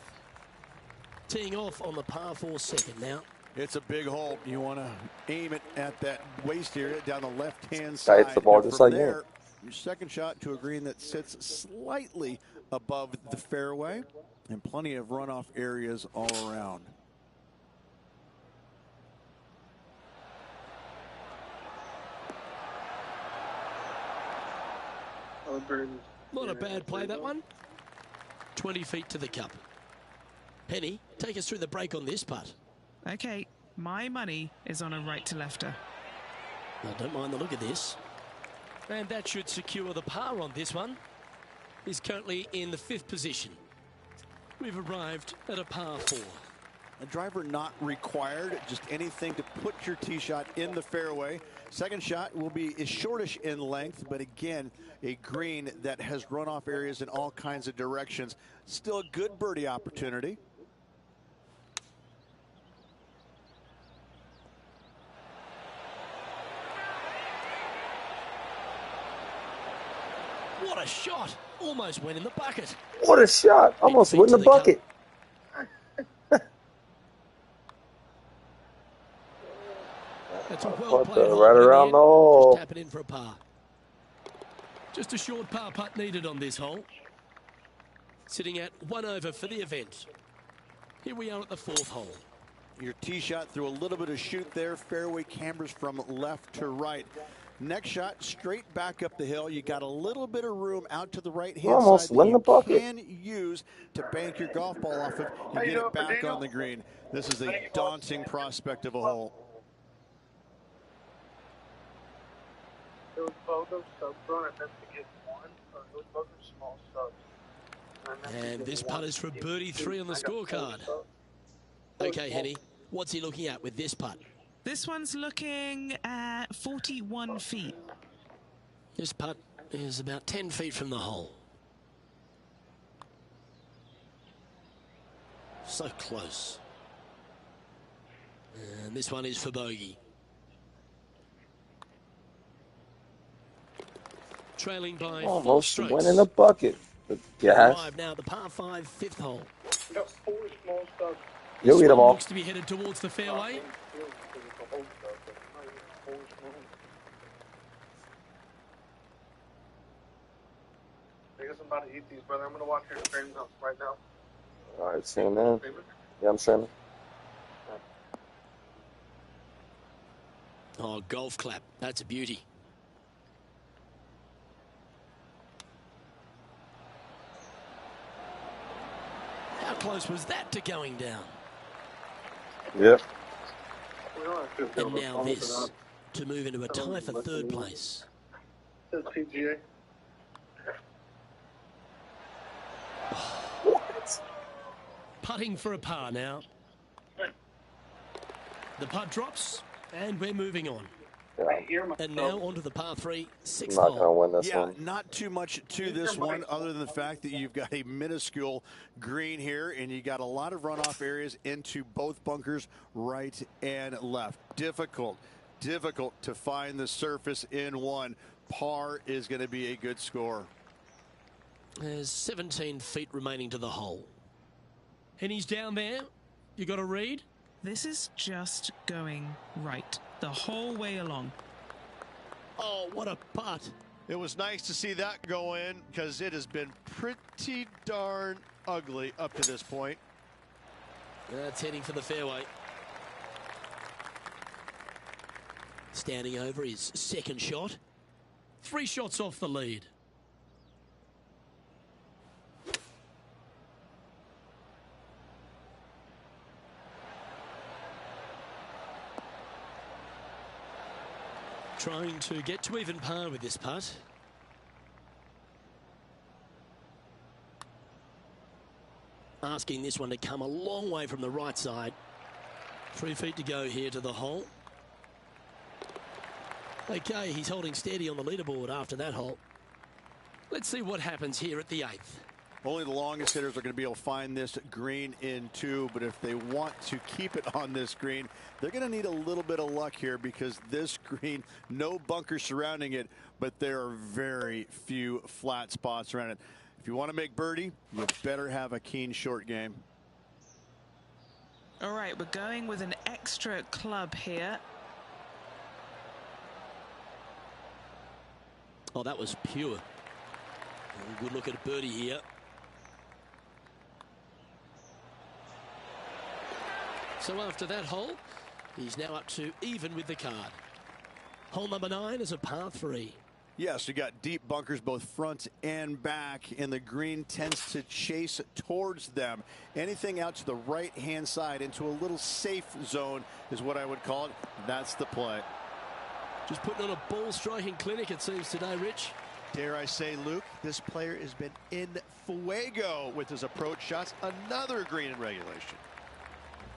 Teeing off on the par 4 second now. It's a big hole. You want to aim it at that waist area down the left-hand Guy side. hits the ball And just from like there, me. your second shot to a green that sits slightly above the fairway and plenty of runoff areas all around. Not a bad play, that one. 20 feet to the cup. Penny, take us through the break on this putt. Okay, my money is on a right to lefter. I don't mind the look of this. And that should secure the par on this one. He's currently in the 5th position. We've arrived at a par 4. A driver not required, just anything to put your tee shot in the fairway. Second shot will be shortish in length, but again, a green that has runoff areas in all kinds of directions. Still a good birdie opportunity. What a shot! Almost went in the bucket. What a shot. Almost feet went in to the the bucket. That's a well Put played the hole, right but in the around end, the hole. just tap it in for a par. Just a short par putt needed on this hole. Sitting at 1 over for the event. Here we are at the 4th hole. Your tee shot through a little bit of shoot there. Fairway cambers from left to right. Next shot straight back up the hill. You got a little bit of room out to the right hand Almost side went in the that bucket. you can use to bank your golf ball off of. You get it back on the green. This is a daunting prospect of a hole. It was both of subs run. I meant to get one. Or it was both of small subs. And this putt is for birdie 3 on the scorecard. Okay, Henny, what's he looking at with this putt? This one's looking at 41 feet. This putt is about 10 feet from the hole. so close. And this one is for bogey. Trailing by almost 4 went strokes. in a bucket. But gas. Arrived now at the par 5 fifth hole. You'll This eat them one all. looks to be headed towards the fairway. I guess I'm about to eat these, brother. I'm going to watch your streams right now. All right, see you, man. Yeah, I'm streaming. Oh, golf clap. That's a beauty. How close was that to going down? Yep. And now this to move into a tie for third place. Says PGA. Putting for a par now. The putt drops, and we're moving on. And now onto the par 3, sixth I'm not going to hole. win this Yeah, one. not too much to this one other than the fact that you've got a minuscule green here and you got a lot of runoff areas into both bunkers, right and left. Difficult to find the surface in one. Par is going to be a good score. There's 17 feet remaining to the hole. And he's down there. You got to read? This is just going right the whole way along. Oh, what a putt. It was nice to see that go in because it has been pretty darn ugly up to this point. That's heading for the fairway. Standing over his second shot. 3 shots off the lead. Trying to get to even par with this putt. Asking this one to come a long way from the right side. 3 feet to go here to the hole. Okay, he's holding steady on the leaderboard after that hole. Let's see what happens here at the 8th. Only the longest hitters are going to be able to find this green in 2, but if they want to keep it on this green, they're going to need a little bit of luck here because this green, no bunkers surrounding it, but there are very few flat spots around it. If you want to make birdie, you better have a keen short game. All right, we're going with an extra club here. Oh, that was pure. Good look at a birdie here. So after that hole, he's now up to even with the card. Hole number 9 is a par 3. Yes, you got deep bunkers both front and back, and the green tends to chase towards them. Anything out to the right-hand side into a little safe zone is what I would call it. That's the play. Just putting on a ball striking clinic, it seems, today, Rich. Dare I say, Luke, this player has been in fuego with his approach shots. Another green in regulation.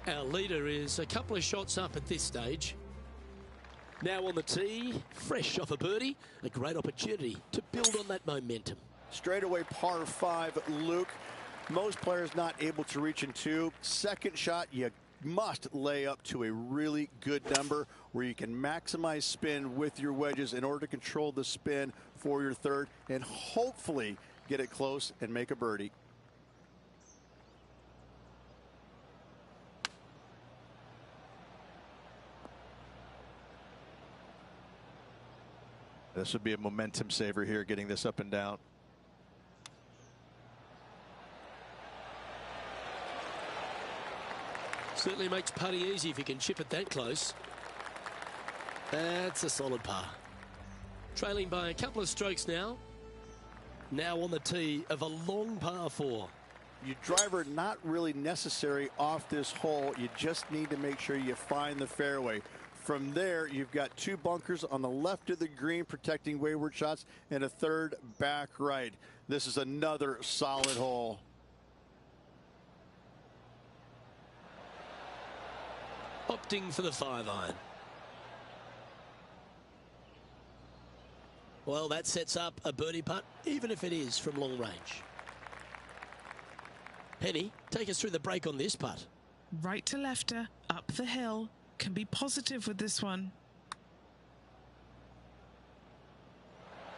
Our leader is a couple of shots up at this stage. Now on the tee, fresh off a birdie, a great opportunity to build on that momentum. Straightaway par 5, Luke. Most players not able to reach in 2. Second shot, you must lay up to a really good number where you can maximize spin with your wedges in order to control the spin for your third and hopefully get it close and make a birdie. This would be a momentum saver here, getting this up and down. Certainly makes putting easy if you can chip it that close. That's a solid par. Trailing by a couple of strokes now. Now on the tee of a long par 4. Your driver not really necessary off this hole. You just need to make sure you find the fairway. From there, you've got 2 bunkers on the left of the green protecting wayward shots and a third back right. This is another solid hole. Opting for the 5-iron. Well, that sets up a birdie putt, even if it is from long range. Penny, take us through the break on this putt. Right to lefter, up the hill. Can be positive with this one.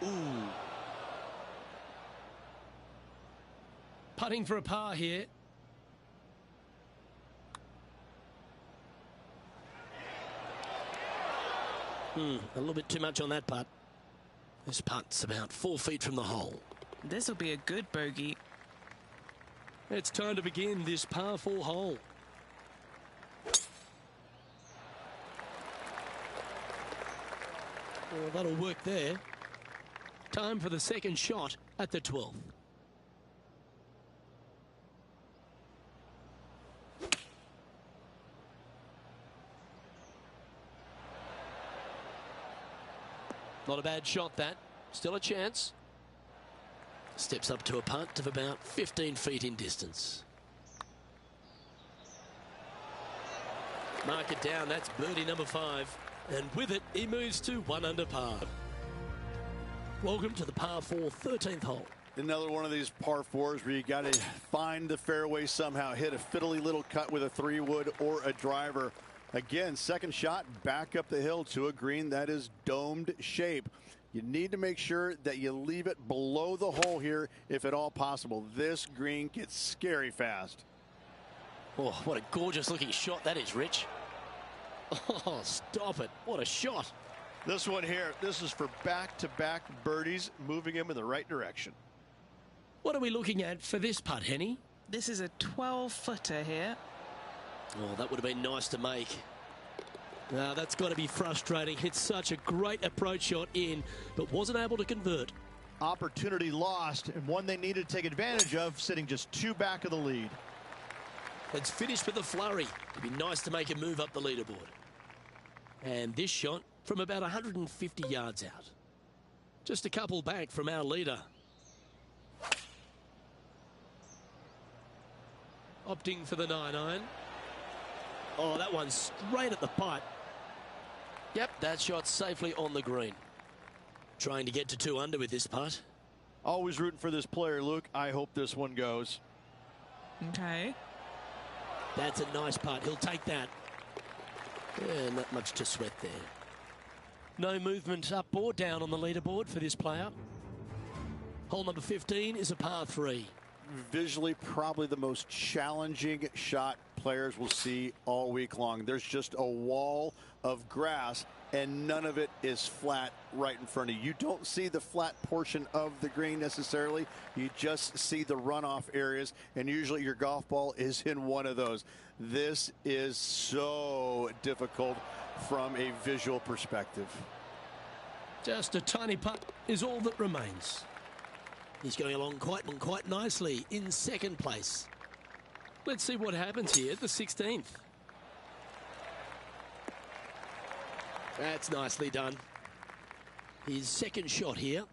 Ooh. Putting for a par here. A little bit too much on that putt. This putt's about 4 feet from the hole. This will be a good bogey. It's time to begin this par 4 hole. Well, that'll work there. Time for the second shot at the 12th. Not a bad shot, that. Still a chance. Steps up to a putt of about 15 feet in distance. Mark it down. That's birdie number 5. And with it, he moves to 1 under par. Welcome to the par 4 13th hole. Another one of these par 4s where you got to find the fairway somehow, hit a fiddly little cut with a 3-wood or a driver. Again, second shot back up the hill to a green that is domed shape. You need to make sure that you leave it below the hole here if at all possible. This green gets scary fast. Oh, what a gorgeous looking shot that is, Rich. Oh, stop it. What a shot. This one here, this is for back-to-back birdies, moving him in the right direction. What are we looking at for this putt, Henny? This is a 12-footer here. Oh, that would have been nice to make. Now, that's got to be frustrating. It's such a great approach shot in, but wasn't able to convert. Opportunity lost, and one they needed to take advantage of, sitting just 2 back of the lead. It's finished with a flurry. It'd be nice to make a move up the leaderboard. And this shot from about 150 yards out. Just a couple back from our leader. Opting for the 9-iron. Oh, that one's straight at the pipe. Yep, that shot's safely on the green. Trying to get to 2 under with this putt. Always rooting for this player, Luke. I hope this one goes. Okay. That's a nice putt. He'll take that. Yeah, not much to sweat there. No movement up or down on the leaderboard for this player. Hole number 15 is a par 3. Visually, probably the most challenging shot players will see all week long. There's just a wall of grass, and none of it is flat right in front of you. You don't see the flat portion of the green necessarily. You just see the runoff areas, and usually your golf ball is in one of those. This is so difficult from a visual perspective. Just a tiny putt is all that remains. He's going along quite nicely in second place. Let's see what happens here at the 16th. That's nicely done. His second shot here.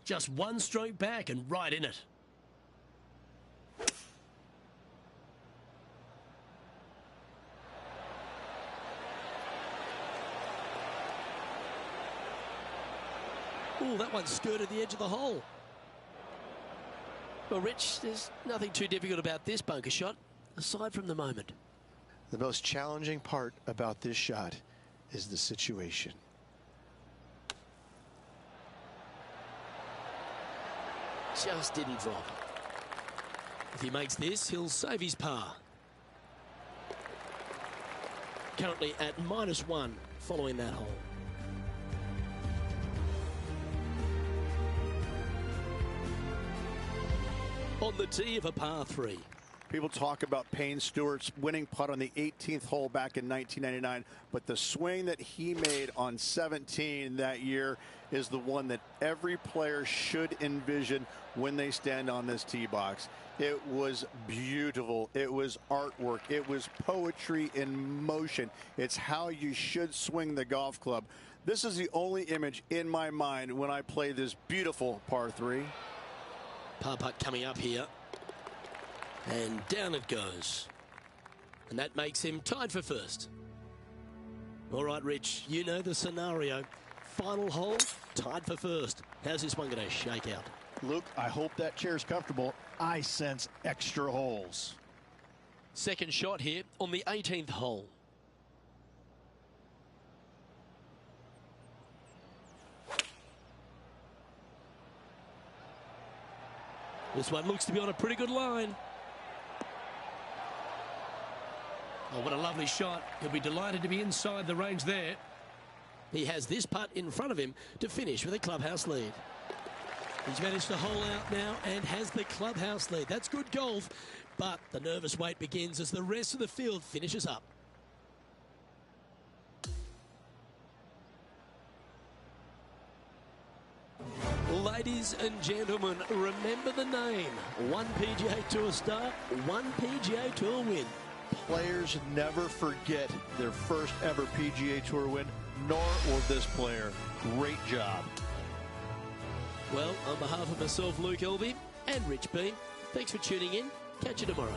Just 1 stroke back and right in it. Oh, that one skirted the edge of the hole. Well, Rich, there's nothing too difficult about this bunker shot, aside from the moment. The most challenging part about this shot is the situation. Just didn't drop. If he makes this, he'll save his par. Currently at -1 following that hole. On the tee of a par 3. People talk about Payne Stewart's winning putt on the 18th hole back in 1999, but the swing that he made on 17 that year is the one that every player should envision when they stand on this tee box. It was beautiful. It was artwork. It was poetry in motion. It's how you should swing the golf club. This is the only image in my mind when I play this beautiful par 3. Par putt coming up here. And down it goes. And that makes him tied for first. All right, Rich, you know the scenario. Final hole, tied for first. How's this one going to shake out? Luke, I hope that chair's comfortable. I sense extra holes. Second shot here on the 18th hole. This one looks to be on a pretty good line. Oh, what a lovely shot. He'll be delighted to be inside the range there. He has this putt in front of him to finish with a clubhouse lead. He's managed to hole out now and has the clubhouse lead. That's good golf, but the nervous wait begins as the rest of the field finishes up. Ladies and gentlemen, remember the name. One PGA Tour star, one PGA Tour win. Players never forget their first ever PGA Tour win, nor will this player. Great job. Well, on behalf of myself, Luke Elvy, and Rich Beem, thanks for tuning in. Catch you tomorrow.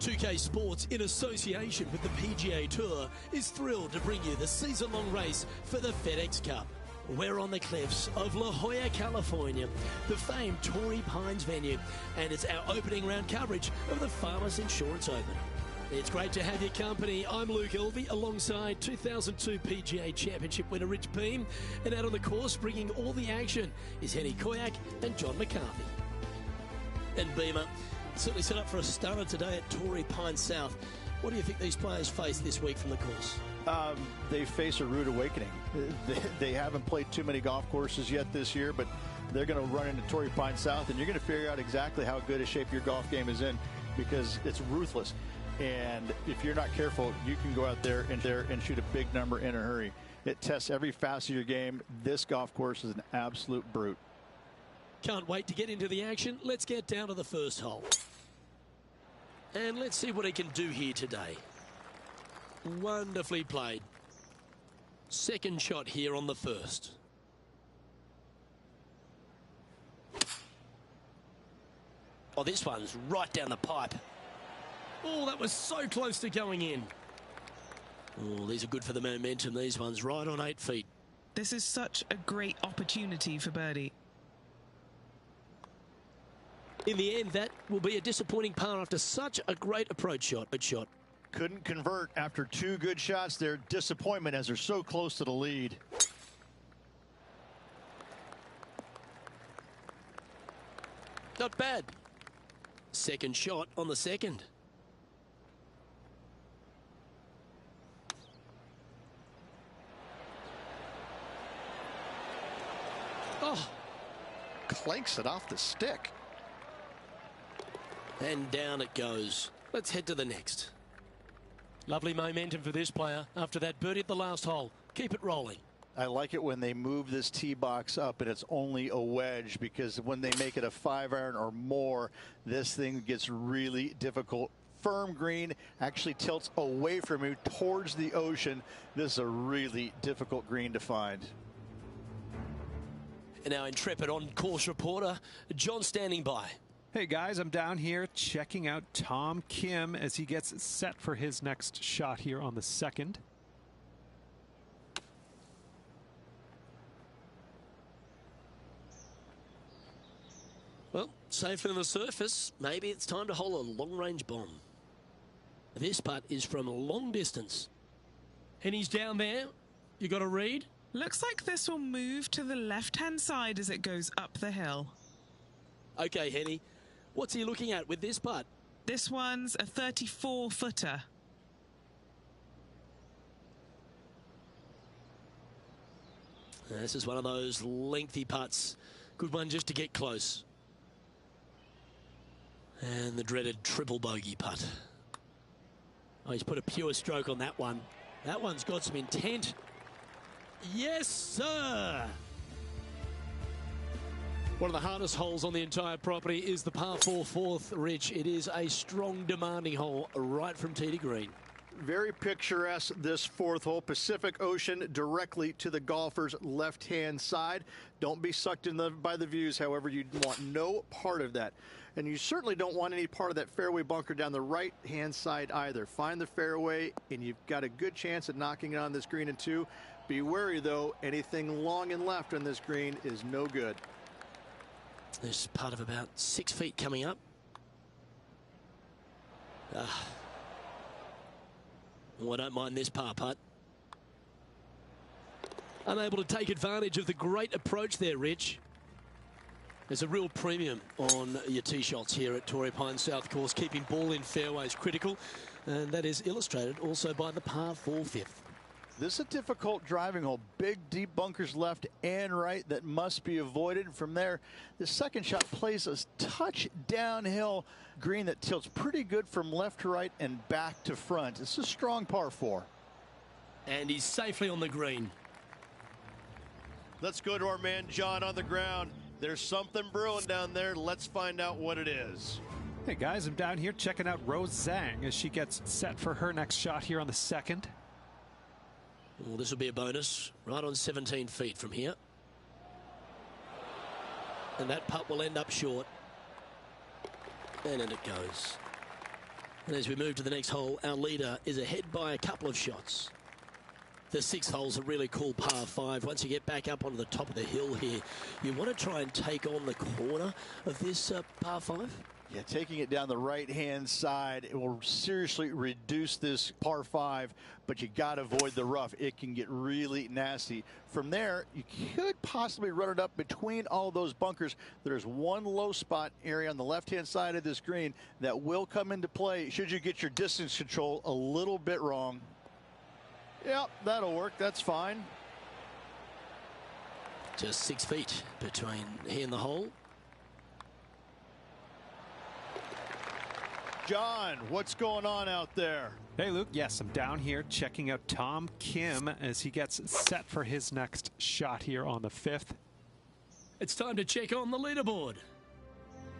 UK Sports, in association with the PGA Tour, is thrilled to bring you the season-long race for the FedEx Cup. We're on the cliffs of La Jolla, California, the famed Torrey Pines venue, and it's our opening round coverage of the Farmers Insurance Open. It's great to have your company. I'm Luke Elvy, alongside 2002 PGA Championship winner Rich Beem, and out on the course bringing all the action is Henny Koyak and John McCarthy. And Beamer, certainly set up for a stunner today at Torrey Pines South. What do you think these players face this week from the course? They face a rude awakening. They haven't played too many golf courses yet this year, but they're going to run into Torrey Pines South, and you're going to figure out exactly how good a shape your golf game is in, because it's ruthless. And if you're not careful, you can go out there and shoot a big number in a hurry. It tests every facet of your game. This golf course is an absolute brute. Can't wait to get into the action. Let's get down to the first hole. And let's see what he can do here today. Wonderfully played. Second shot here on the first. Oh, this one's right down the pipe. Oh, that was so close to going in. Oh, these are good for the momentum. These ones right on 8 feet. This is such a great opportunity for birdie. In the end, that will be a disappointing par after such a great approach shot. Good shot. Couldn't convert after two good shots there. Disappointment as they're so close to the lead. Not bad. Second shot on the second. Oh, Clanks it off the stick. and down it goes. Let's head to the next. Lovely momentum for this player after that birdie at the last hole. Keep it rolling. I like it when they move this tee box up and it's only a wedge, because when they make it a 5-iron or more, this thing gets really difficult. Firm green, actually tilts away from you towards the ocean. This is a really difficult green to find. And our intrepid on-course reporter, John, standing by. Hey guys, I'm down here checking out Tom Kim as he gets set for his next shot here on the second. Well, safely on the surface, maybe it's time to hole a long-range bomb. This putt is from a long distance. And he's down there. You got a read? Looks like this will move to the left-hand side as it goes up the hill. Okay, Henny. What's he looking at with this putt? This one's a 34-footer. This is one of those lengthy putts. Good one just to get close. And the dreaded triple bogey putt. Oh, he's put a pure stroke on that one. That one's got some intent. Yes, sir. One of the hardest holes on the entire property is the par 4 fourth, Rich. It is a strong, demanding hole right from tee to green. Very picturesque, this fourth hole. Pacific Ocean directly to the golfer's left-hand side. Don't be sucked in by the views, however. You want no part of that. And you certainly don't want any part of that fairway bunker down the right-hand side either. Find the fairway, and you've got a good chance at knocking it on this green in two. Be wary, though. Anything long and left on this green is no good. There's part of about 6 feet coming up. Oh, I don't mind this par putt. Unable to take advantage of the great approach there, Rich. There's a real premium on your tee shots here at Torrey Pines South Course. Keeping ball in fairways critical, and that is illustrated also by the par 4 fifth. This is a difficult driving hole. Big, deep bunkers left and right that must be avoided. From there, the second shot plays a touch downhill green that tilts pretty good from left to right and back to front. It's a strong par 4. And he's safely on the green. Let's go to our man John on the ground. There's something brewing down there. Let's find out what it is. Hey guys, I'm down here checking out Rose Zhang as she gets set for her next shot here on the second. Well, this will be a bonus right on 17 feet from here. And that putt will end up short. And in it goes. And as we move to the next hole, our leader is ahead by a couple of shots. The 6th hole's a really cool par 5. Once you get back up onto the top of the hill here, you want to try and take on the corner of this par 5. Yeah, taking it down the right-hand side, it will seriously reduce this par 5, but you got to avoid the rough. It can get really nasty. From there, you could possibly run it up between all those bunkers. There's one low spot area on the left-hand side of this green that will come into play should you get your distance control a little bit wrong. Yep, that'll work. That's fine. Just 6 feet between he and the hole. John, what's going on out there? Hey Luke, yes, I'm down here checking out Tom Kim as he gets set for his next shot here on the 5th. It's time to check on the leaderboard.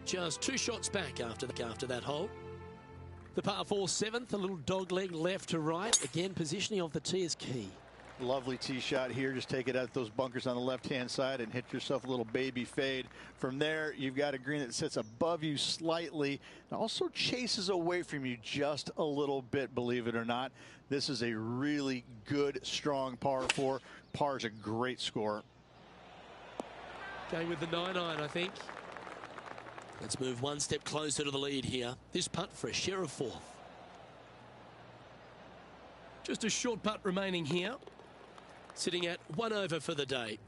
Just 2 shots back after that hole. The par 4 7th, a little dog leg left to right. Again, positioning of the tee is key. Lovely tee shot here. Just take it out those bunkers on the left-hand side and hit yourself a little baby fade. From there, you've got a green that sits above you slightly and also chases away from you just a little bit, believe it or not. This is a really good, strong par 4. Par is a great score. Going with the 9-iron, I think. Let's move one step closer to the lead here. This putt for a share of 4th. Just a short putt remaining here. Sitting at 1 over for the day.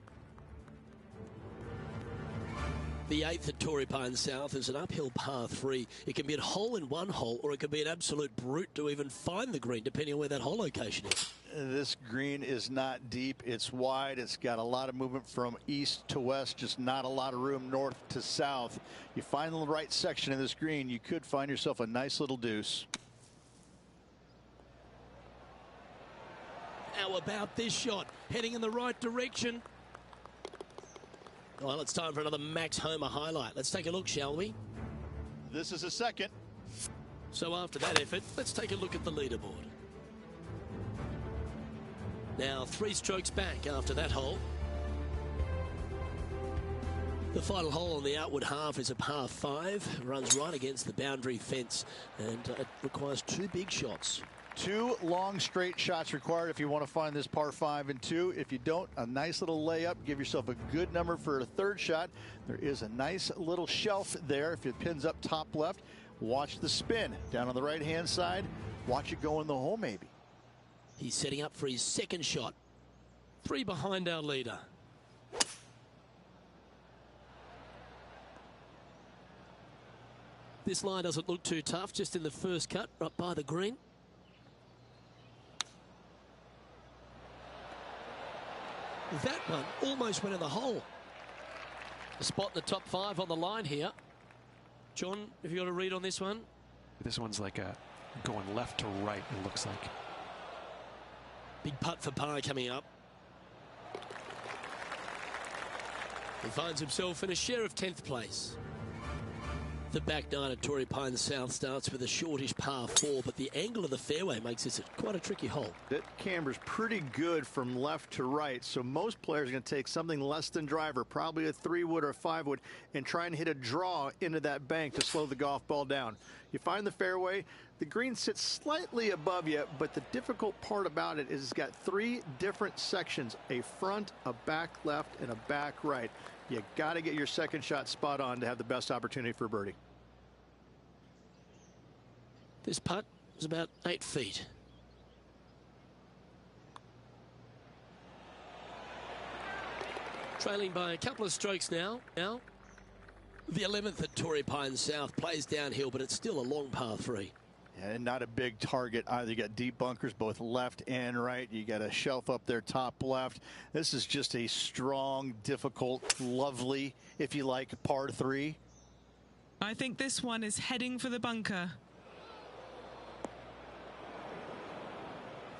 The 8th at Torrey Pines South is an uphill par 3. It can be a hole in one hole, or it can be an absolute brute to even find the green, depending on where that hole location is. This green is not deep. It's wide. It's got a lot of movement from east to west, just not a lot of room north to south. You find the right section of this green, you could find yourself a nice little deuce. How about this shot? Heading in the right direction. Well, it's time for another Max Homa highlight. Let's take a look, shall we? This is a second. So after that effort, let's take a look at the leaderboard. Now 3 strokes back after that hole. The final hole on the outward half is a par 5. Runs right against the boundary fence, and it requires 2 big shots. 2 long straight shots required if you want to find this par 5 and 2. If you don't, a nice little layup. Give yourself a good number for a 3rd shot. There is a nice little shelf there if it pins up top left. Watch the spin down on the right hand side. Watch it go in the hole maybe. He's setting up for his 2nd shot. 3 behind our leader. This line doesn't look too tough, just in the first cut, right by the green. That one almost went in the hole. A spot in the top 5 on the line here. John, have you got a read on this one? This one's like a going left to right, it looks like. Big putt for par coming up. He finds himself in a share of 10th place. The back 9 at Torrey Pines South starts with a shortish par 4, but the angle of the fairway makes this quite a tricky hole. That camber's pretty good from left to right, so most players are going to take something less than driver, probably a 3-wood or a 5-wood, and try and hit a draw into that bank to slow the golf ball down. You find the fairway, the green sits slightly above you, but the difficult part about it is it's got 3 different sections, a front, a back left, and a back right. You got to get your 2nd shot spot on to have the best opportunity for birdie. This putt is about 8 feet. Trailing by a couple of strokes now. The 11th at Torrey Pines South plays downhill, but it's still a long par 3. And not a big target either. You got deep bunkers both left and right. You got a shelf up there top left. This is just a strong, difficult, lovely, if you like, par 3. I think this one is heading for the bunker.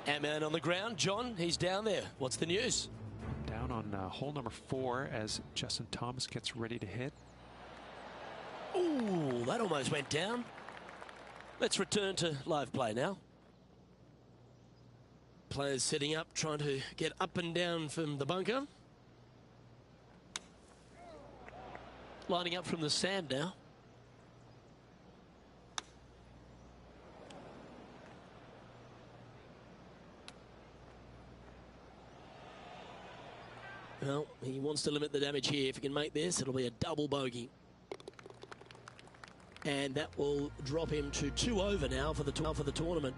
Our man on the ground, John, he's down there. What's the news? Down on hole number 4 as Justin Thomas gets ready to hit. Ooh, that almost went down. Let's return to live play now. Players setting up, trying to get up and down from the bunker. Lining up from the sand now. Well, he wants to limit the damage here. If he can make this, it'll be a double bogey. And that will drop him to 2 over now for the tournament.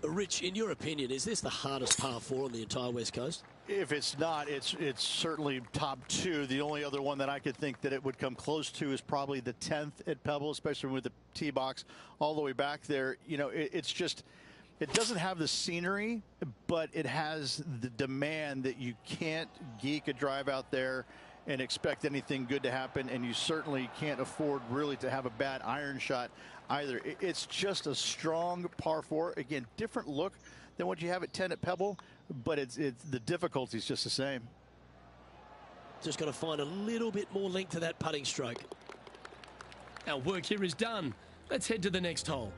Rich, in your opinion, is this the hardest par 4 on the entire West Coast? If it's not, it's certainly top 2. The only other one that I could think that it would come close to is probably the 10th at Pebble, especially with the tee box all the way back there. You know, it's just, it doesn't have the scenery, but it has the demand that you can't geek a drive out there and expect anything good to happen, and you certainly can't afford really to have a bad iron shot either. It's just a strong par 4. Again, different look than what you have at 10 at Pebble, but it's the difficulty is just the same. Just got to find a little bit more length to that putting stroke. Our work here is done. Let's head to the next hole.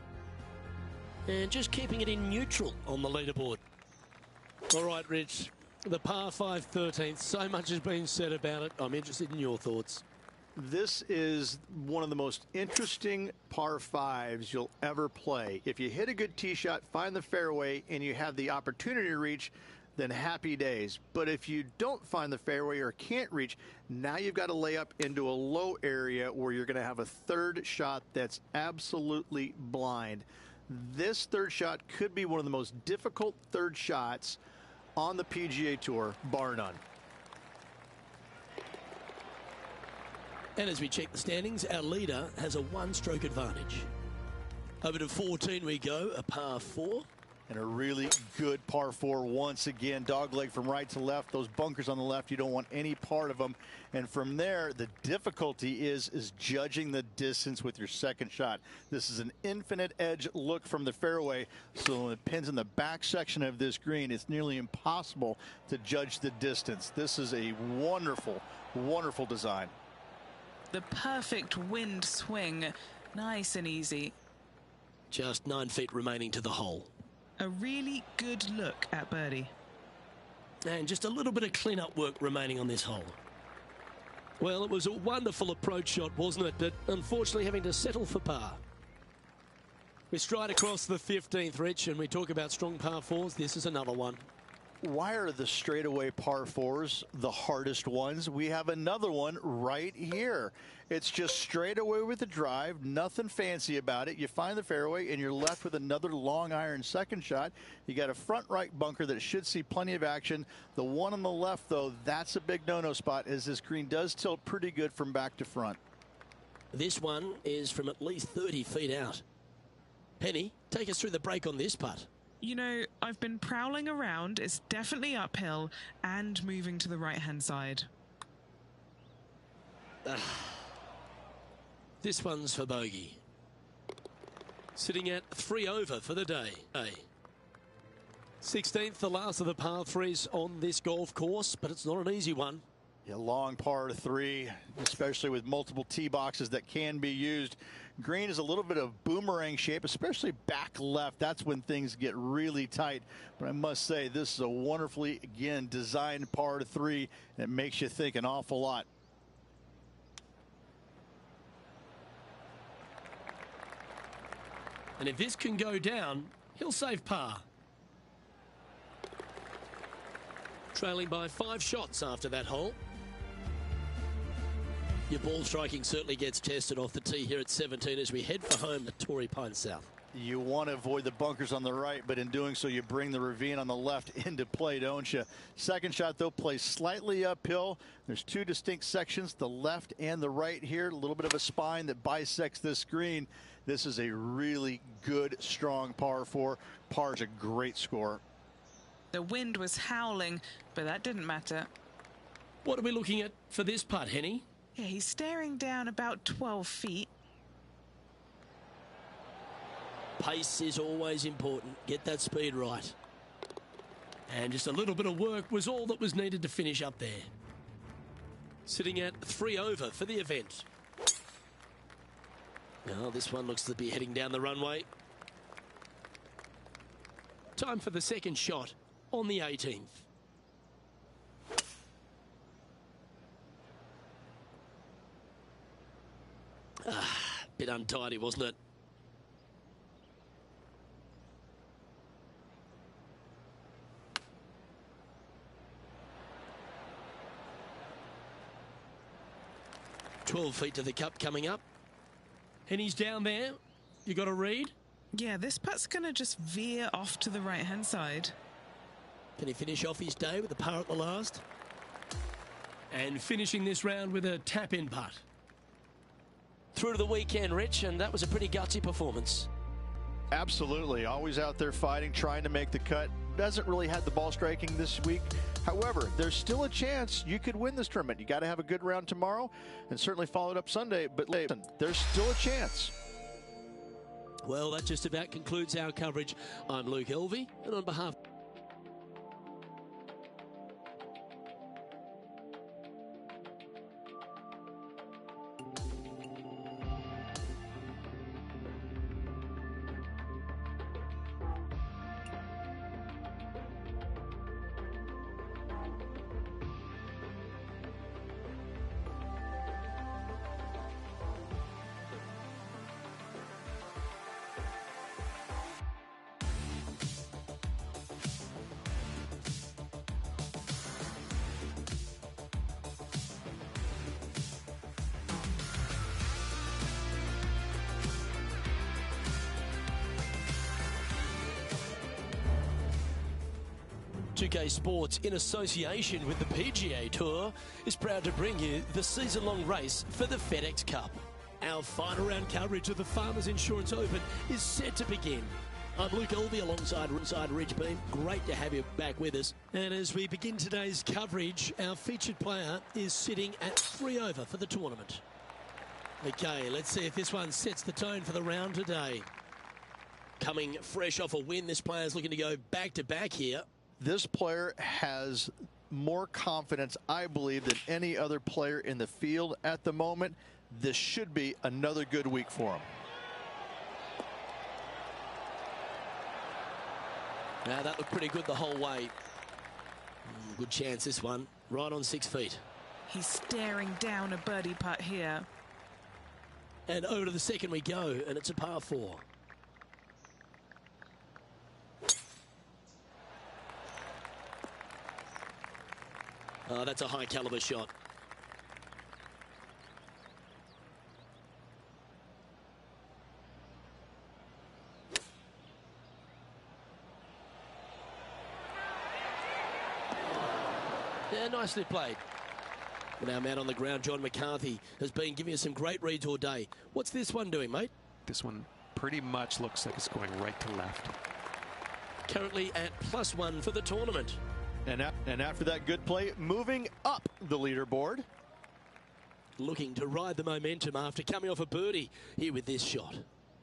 And just keeping it in neutral on the leaderboard. All right, Rich. The par 5 13th, so much has been said about it. I'm interested in your thoughts. This is one of the most interesting par 5s you'll ever play. If you hit a good tee shot, find the fairway, and you have the opportunity to reach, then happy days. But if you don't find the fairway or can't reach, now you've got to lay up into a low area where you're going to have a 3rd shot that's absolutely blind. This 3rd shot could be one of the most difficult 3rd shots on the PGA Tour, bar none. And as we check the standings, our leader has a one-stroke advantage. Over to 14 we go, a par 4. And a really good par 4 once again. Dogleg from right to left. Those bunkers on the left, you don't want any part of them. And from there, the difficulty is judging the distance with your second shot. This is an infinite edge look from the fairway. So when it pins in the back section of this green, it's nearly impossible to judge the distance. This is a wonderful, wonderful design. The perfect wind swing. Nice and easy. Just 9 feet remaining to the hole. A really good look at birdie. And just a little bit of clean-up work remaining on this hole. Well, it was a wonderful approach shot, wasn't it? But unfortunately having to settle for par. We stride across the 15th, Rich, and we talk about strong par 4s. This is another one. Why are the straightaway par 4s the hardest ones? We have another one right here. It's just straight away with the drive, nothing fancy about it. You find the fairway and you're left with another long iron second shot. You got a front right bunker that should see plenty of action. The one on the left, though, that's a big no-no spot, as this green does tilt pretty good from back to front. This one is from at least 30 feet out. Penny, take us through the break on this putt. You know, I've been prowling around. It's definitely uphill and moving to the right-hand side. This one's for bogey. Sitting at 3 over for the day. 16th, the last of the par 3s on this golf course, but it's not an easy one. Yeah, long par 3, especially with multiple tee boxes that can be used. Green is a little bit of boomerang shape, especially back left. That's when things get really tight. But I must say, this is a wonderfully, again, designed par 3 that makes you think an awful lot. And if this can go down, he'll save par. Trailing by 5 shots after that hole. Your ball striking certainly gets tested off the tee here at 17 as we head for home at Torrey Pines South. You want to avoid the bunkers on the right, but in doing so, you bring the ravine on the left into play, don't you? Second shot, though, plays slightly uphill. There's 2 distinct sections, the left and the right here. A little bit of a spine that bisects this green. This is a really good, strong par 4. Par is a great score. The wind was howling, but that didn't matter. What are we looking at for this putt, Henny? Yeah, he's staring down about 12 feet. Pace is always important. Get that speed right. And just a little bit of work was all that was needed to finish up there. Sitting at 3 over for the event. Now this one looks to be heading down the runway. Time for the second shot on the 18th. Bit untidy, wasn't it? "12 feet to the cup coming up. And he's down there. You got a read? Yeah, this putt's going to just veer off to the right-hand side. Can he finish off his day with a par at the last? And finishing this round with a tap-in putt. Through to the weekend, Rich, and that was a pretty gutsy performance. Absolutely. Always out there fighting, trying to make the cut. Doesn't really have the ball striking this week. However, there's still a chance you could win this tournament. You got to have a good round tomorrow and certainly follow it up Sunday. But listen, there's still a chance. Well, that just about concludes our coverage. I'm Luke Elvey, and on behalf 2K Sports, in association with the PGA Tour, is proud to bring you the season-long race for the FedEx Cup. Our final round coverage of the Farmers Insurance Open is set to begin. I'm Luke Elvey alongside Rich Beam. Great to have you back with us. And as we begin today's coverage, our featured player is sitting at 3 over for the tournament. Okay, let's see if this one sets the tone for the round today. Coming fresh off a win, this player's looking to go back-to-back here. This player has more confidence, I believe, than any other player in the field at the moment. This should be another good week for him. Now that looked pretty good the whole way. Good chance this one, right on 6 feet. He's staring down a birdie putt here. And over to the second we go, and it's a par 4. Oh, that's a high caliber shot. Yeah, nicely played. And our man on the ground, John McCarthy, has been giving us some great reads all day. What's this one doing, mate? This one pretty much looks like it's going right to left. Currently at +1 for the tournament. And after that good play, moving up the leaderboard. Looking to ride the momentum after coming off a birdie here with this shot.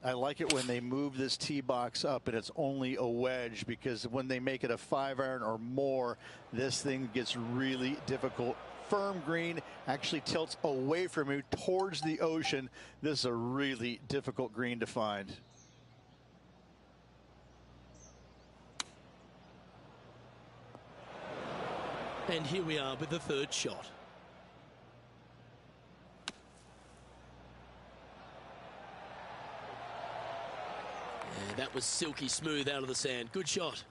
I like it when they move this tee box up and it's only a wedge, because when they make it a 5-iron or more, this thing gets really difficult. Firm green, actually tilts away from you towards the ocean. This is a really difficult green to find. And here we are with the third shot. And that was silky smooth out of the sand. Good shot.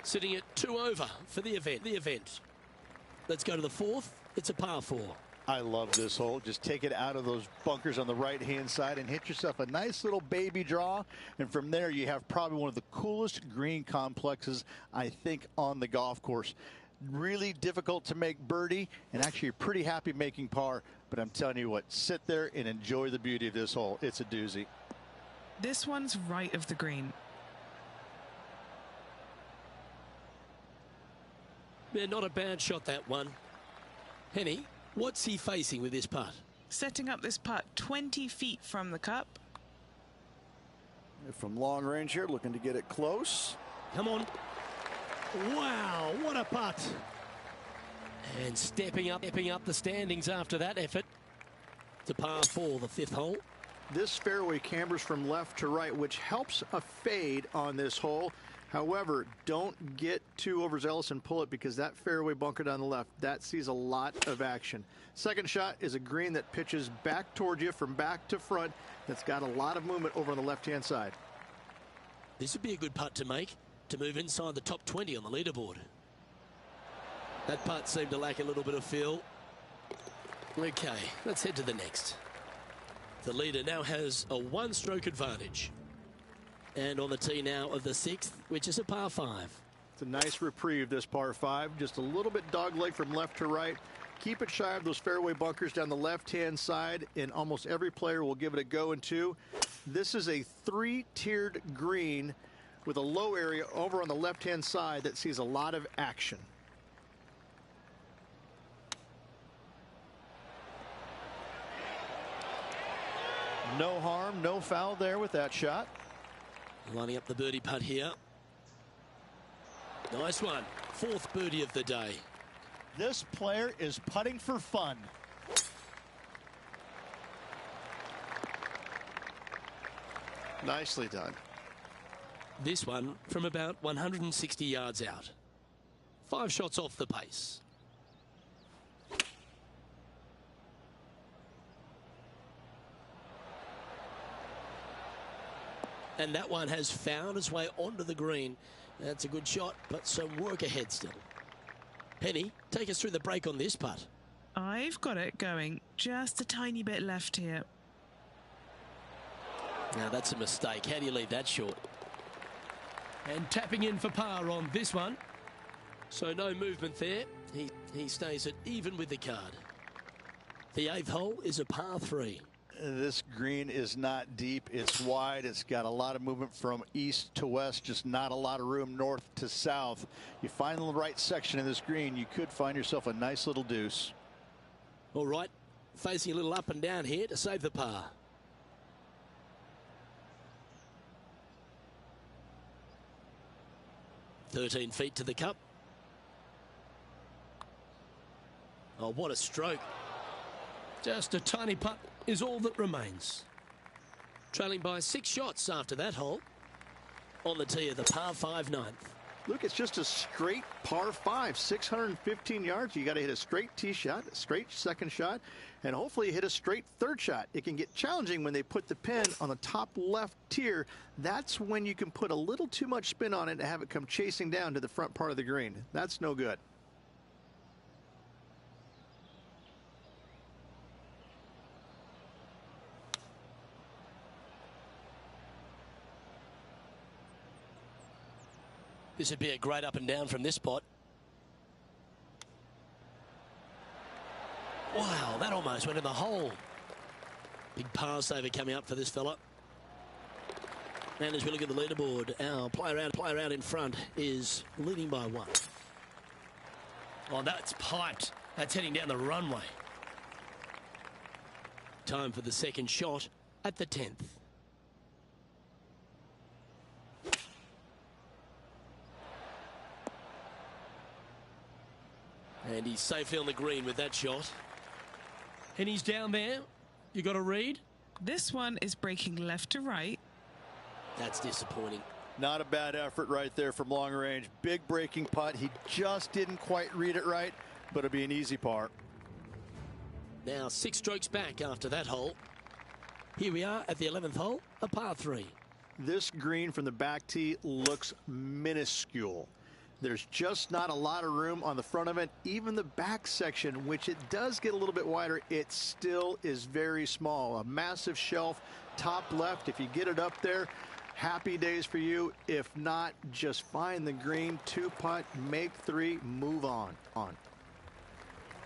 Sitting at 2 over for the event. Let's go to the fourth. It's a par 4. I love this hole. Just take it out of those bunkers on the right-hand side and hit yourself a nice little baby draw. And from there, you have probably one of the coolest green complexes, I think, on the golf course. Really difficult to make birdie, and actually you're pretty happy making par. But I'm telling you what, sit there and enjoy the beauty of this hole. It's a doozy. This one's right of the green. Yeah, not a bad shot, that one. Henny, what's he facing with this putt? Setting up this putt 20 feet from the cup. From long range here, looking to get it close. Come on. Wow, what a putt. And stepping up the standings after that effort. It's a par 4, the 5th hole. This fairway cambers from left to right, which helps a fade on this hole. However, don't get too overzealous and pull it, because that fairway bunker down the left, that sees a lot of action. Second shot is a green that pitches back towards you from back to front. That's got a lot of movement over on the left-hand side. This would be a good putt to make, to move inside the top 20 on the leaderboard. That putt seemed to lack a little bit of feel. Okay, let's head to the next. The leader now has a 1-stroke advantage. And on the tee now of the 6th, which is a par 5. It's a nice reprieve, this par 5. Just a little bit dogleg from left to right. Keep it shy of those fairway bunkers down the left-hand side, and almost every player will give it a go in 2. This is a 3-tiered green with a low area over on the left-hand side that sees a lot of action. No harm, no foul there with that shot. Lining up the birdie putt here. Nice one. 4th birdie of the day. This player is putting for fun. Nicely done. This one from about 160 yards out. 5 shots off the pace. And that one has found its way onto the green. That's a good shot, but some work ahead still. Henny, take us through the break on this putt. I've got it going just a tiny bit left here. Now that's a mistake. How do you leave that short? And tapping in for par on this one. So no movement there. He stays at even with the card. The 8th hole is a par 3. This green is not deep. It's wide. It's got a lot of movement from east to west, just not a lot of room north to south. You find the right section of this green, you could find yourself a nice little deuce. All right, facing a little up and down here to save the par. "13 feet to the cup." Oh, what a stroke. Just a tiny putt is all that remains. Trailing by 6 shots after that hole. On the tee of the par 5 ninth. Look, it's just a straight par 5, 615 yards. You got to hit a straight tee shot, a straight second shot, and hopefully hit a straight third shot. It can get challenging when they put the pin on the top left tier. That's when you can put a little too much spin on it and have it come chasing down to the front part of the green. That's no good. This would be a great up and down from this spot. Wow, that almost went in the hole. Big par saver coming up for this fella. And as we look at the leaderboard, our player out in front is leading by 1. Oh, that's piped. That's heading down the runway. Time for the second shot at the 10th. And he's safely on the green with that shot. And he's down there. You got to read. This one is breaking left to right. That's disappointing. Not a bad effort right there from long range. Big breaking putt. He just didn't quite read it right, but it'll be an easy par. Now 6 strokes back after that hole. Here we are at the 11th hole, a par 3. This green from the back tee looks minuscule. There's just not a lot of room on the front of it. Even the back section, which it does get a little bit wider, it still is very small. A massive shelf, top left. If you get it up there, happy days for you. If not, just find the green, 2-putt, make 3, move on.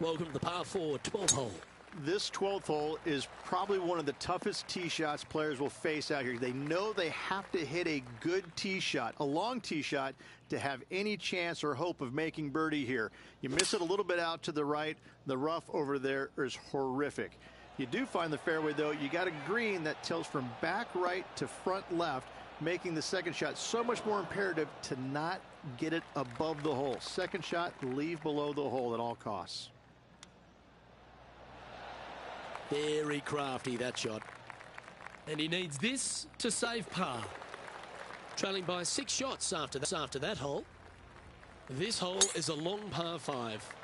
Welcome to the par 4 12th hole. This 12th hole is probably one of the toughest tee shots players will face out here. They know they have to hit a good tee shot, a long tee shot, to have any chance or hope of making birdie here. You miss it a little bit out to the right. The rough over there is horrific. You do find the fairway, though. You got a green that tilts from back right to front left, making the second shot so much more imperative to not get it above the hole. Second shot, leave below the hole at all costs. Very crafty, that shot. And he needs this to save par. Trailing by 6 shots after that hole. This hole is a long par 5.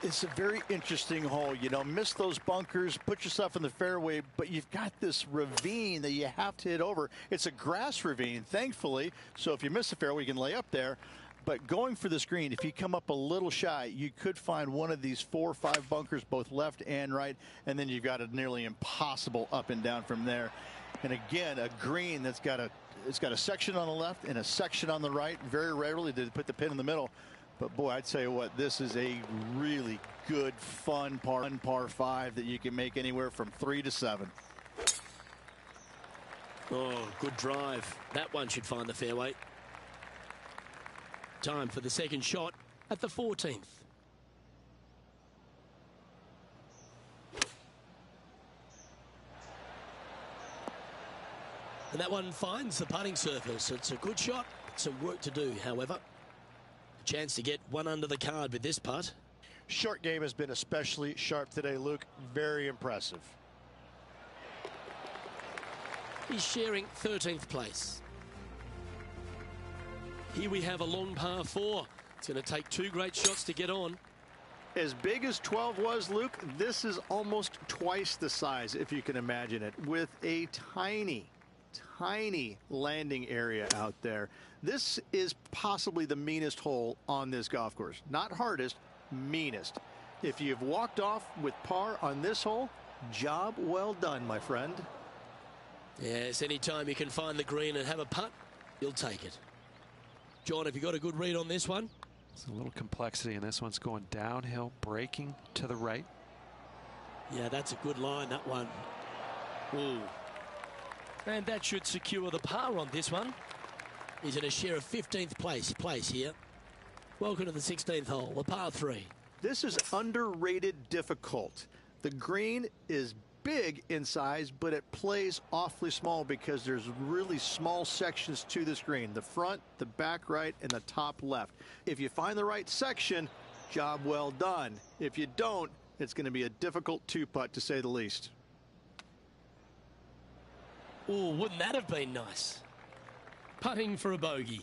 It's a very interesting hole. You know, miss those bunkers, put yourself in the fairway, but you've got this ravine that you have to hit over. It's a grass ravine, thankfully, so if you miss the fairway, you can lay up there. But going for this green, if you come up a little shy, you could find one of these 4 or 5 bunkers, both left and right, and then you've got a nearly impossible up and down from there. And again, a green that's got a section on the left and a section on the right. Very rarely did they put the pin in the middle. But boy, I'd tell you what, this is a really good, fun par 5 that you can make anywhere from 3 to 7. Oh, good drive. That one should find the fairway. Time for the second shot at the 14th. And that one finds the putting surface. It's a good shot. Some work to do, however. A chance to get one under the card with this putt. Short game has been especially sharp today, Luke. Very impressive. He's sharing 13th place. Here we have a long par 4. It's going to take 2 great shots to get on. As big as 12 was, Luke, this is almost twice the size, if you can imagine it, with a tiny landing area out there. This is possibly the meanest hole on this golf course. Not hardest, meanest. If you've walked off with par on this hole, job well done, my friend. Yes, anytime you can find the green and have a putt, you'll take it. John, have you got a good read on this one? There's a little complexity, and this one's going downhill, breaking to the right. Yeah, that's a good line, that one. Ooh. And that should secure the par on this one. He's in a share of 15th place here. Welcome to the 16th hole, the par 3. This is underrated difficult. The green is big in size, but it plays awfully small because there's really small sections to this green. The front, the back right, and the top left. If you find the right section, job well done. If you don't, it's going to be a difficult two-putt to say the least. Oh, wouldn't that have been nice? Putting for a bogey.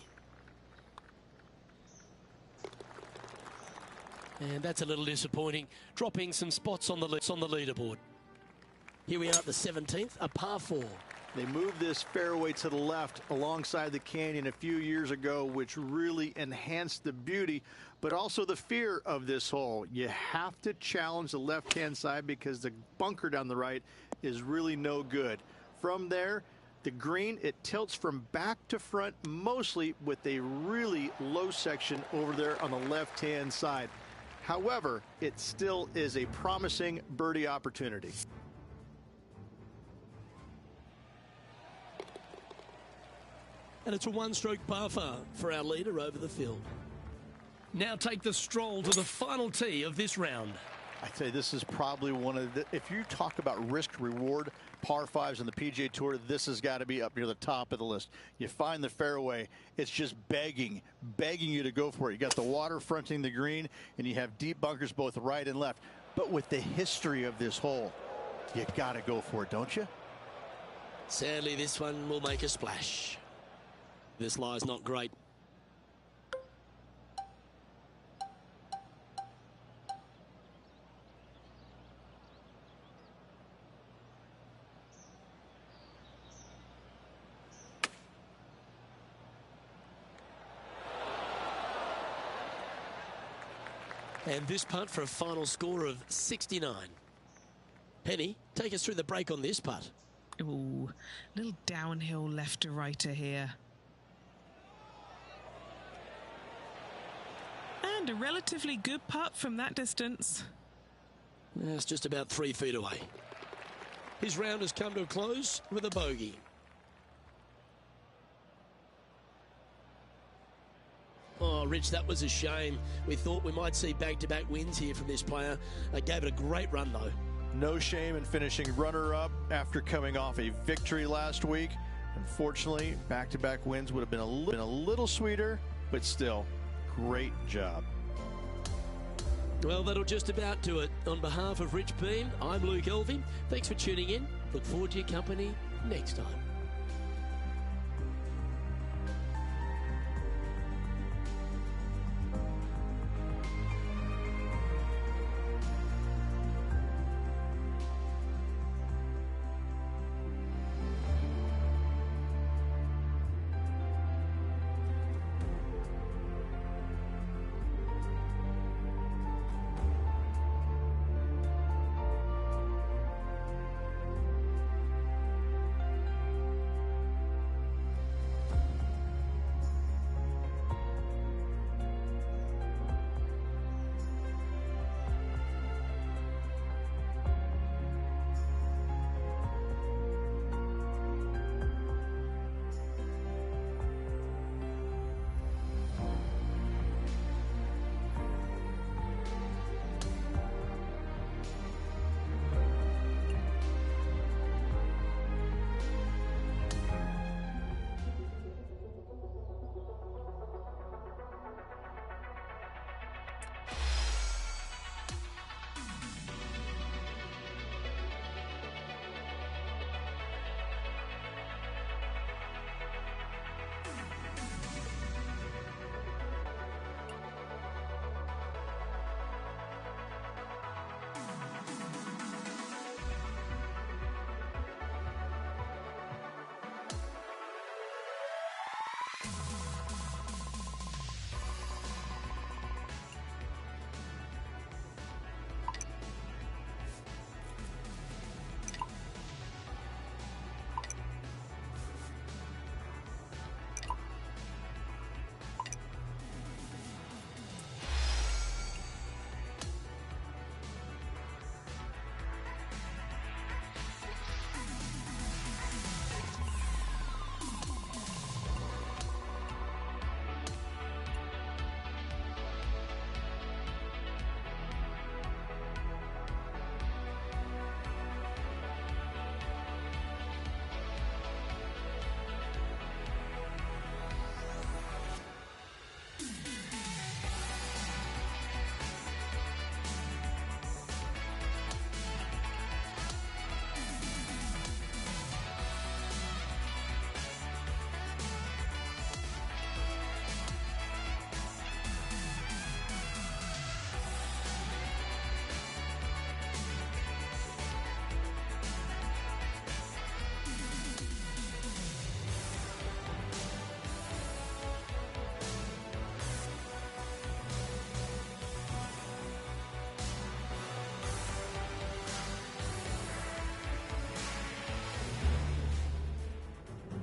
And that's a little disappointing. Dropping some spots on the leaderboard. Here we are at the 17th, a par 4. They moved this fairway to the left alongside the canyon a few years ago, which really enhanced the beauty, but also the fear of this hole. You have to challenge the left-hand side because the bunker down the right is really no good. From there, the green, it tilts from back to front mostly with a really low section over there on the left-hand side. However, it still is a promising birdie opportunity. And it's a one-stroke par for our leader over the field. Now take the stroll to the final tee of this round. I'd say this is probably one of the, if you talk about risk-reward par 5s on the PGA Tour, this has got to be up near the top of the list. You find the fairway, it's just begging you to go for it. You got the water fronting the green, and you have deep bunkers both right and left. But with the history of this hole, you got to go for it, don't you? Sadly, this one will make a splash. This lie's not great. And this putt for a final score of 69. Penny, take us through the break on this putt. Ooh, little downhill left to righter here. And a relatively good putt from that distance. It's just about 3 feet away. His round has come to a close with a bogey. Oh, Rich, that was a shame. We thought we might see back-to-back wins here from this player. Gave it a great run, though. No shame in finishing runner-up after coming off a victory last week. Unfortunately, back-to-back wins would have been a little sweeter, but still, great job. Well, that'll just about do it. On behalf of Rich Beem, I'm Luke Elving. Thanks for tuning in. Look forward to your company next time.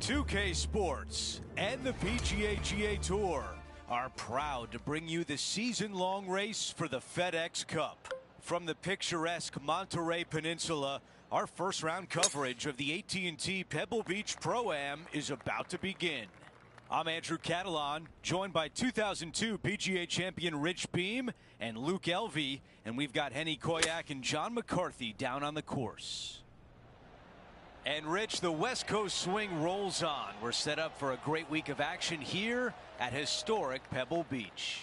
2K Sports and the PGA GA Tour are proud to bring you the season-long race for the FedEx Cup. From the picturesque Monterey Peninsula, our first-round coverage of the AT&T Pebble Beach Pro-Am is about to begin. I'm Andrew Catalon, joined by 2002 PGA champion Rich Beem and Luke Elvey, and we've got Henny Koyak and John McCarthy down on the course. And Rich, the West Coast swing rolls on. We're set up for a great week of action here at historic Pebble Beach.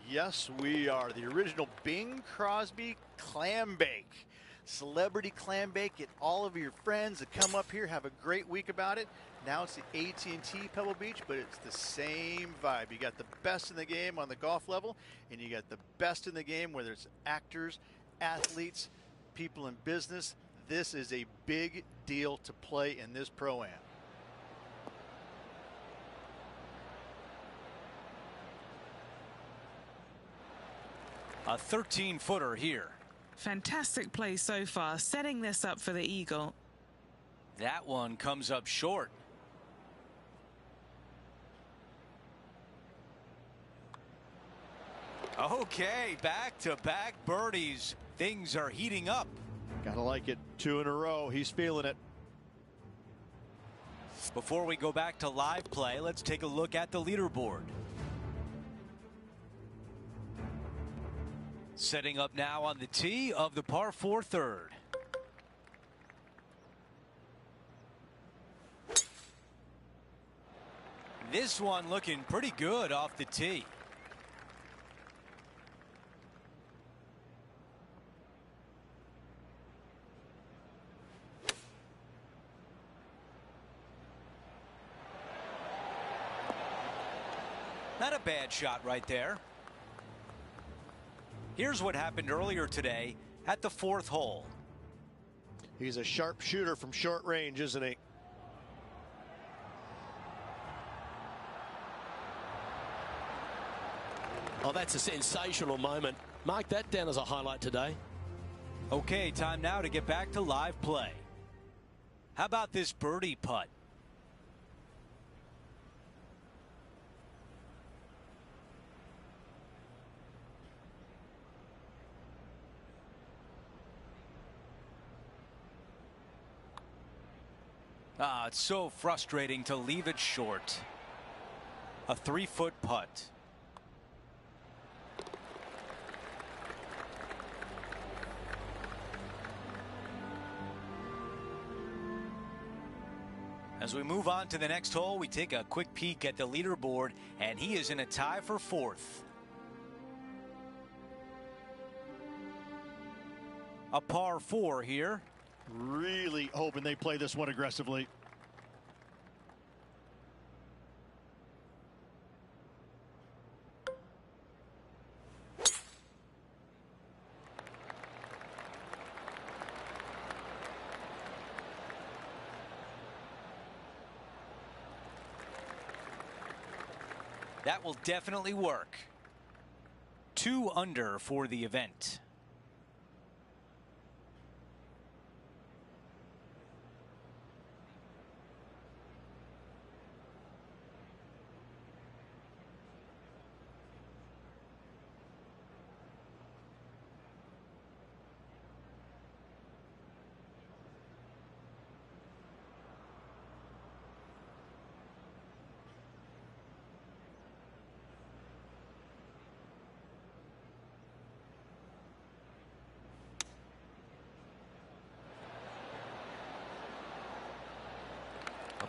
Yes, we are. The original Bing Crosby Clam Bake. Celebrity clam bake. Get all of your friends to come up here, have a great week about it. Now it's the AT&T Pebble Beach, but it's the same vibe. You got the best in the game on the golf level, and you got the best in the game, whether it's actors, athletes, people in business. This is a big deal to play in this Pro-Am. A 13-footer here. Fantastic play so far, setting this up for the eagle. That one comes up short. Okay, back-to-back birdies. Things are heating up. Gotta like it. 2 in a row. He's feeling it. Before we go back to live play, let's take a look at the leaderboard. Setting up now on the tee of the par 4 third. This one looking pretty good off the tee. Not a bad shot right there. Here's what happened earlier today at the 4th hole. He's a sharp shooter from short range, isn't he? Oh, that's a sensational moment. Mark that down as a highlight today. Okay, time now to get back to live play. How about this birdie putt? It's so frustrating to leave it short. A 3-foot putt. As we move on to the next hole, we take a quick peek at the leaderboard, and he is in a tie for 4th. A par 4 here. Really hoping they play this one aggressively. That will definitely work. 2 under for the event.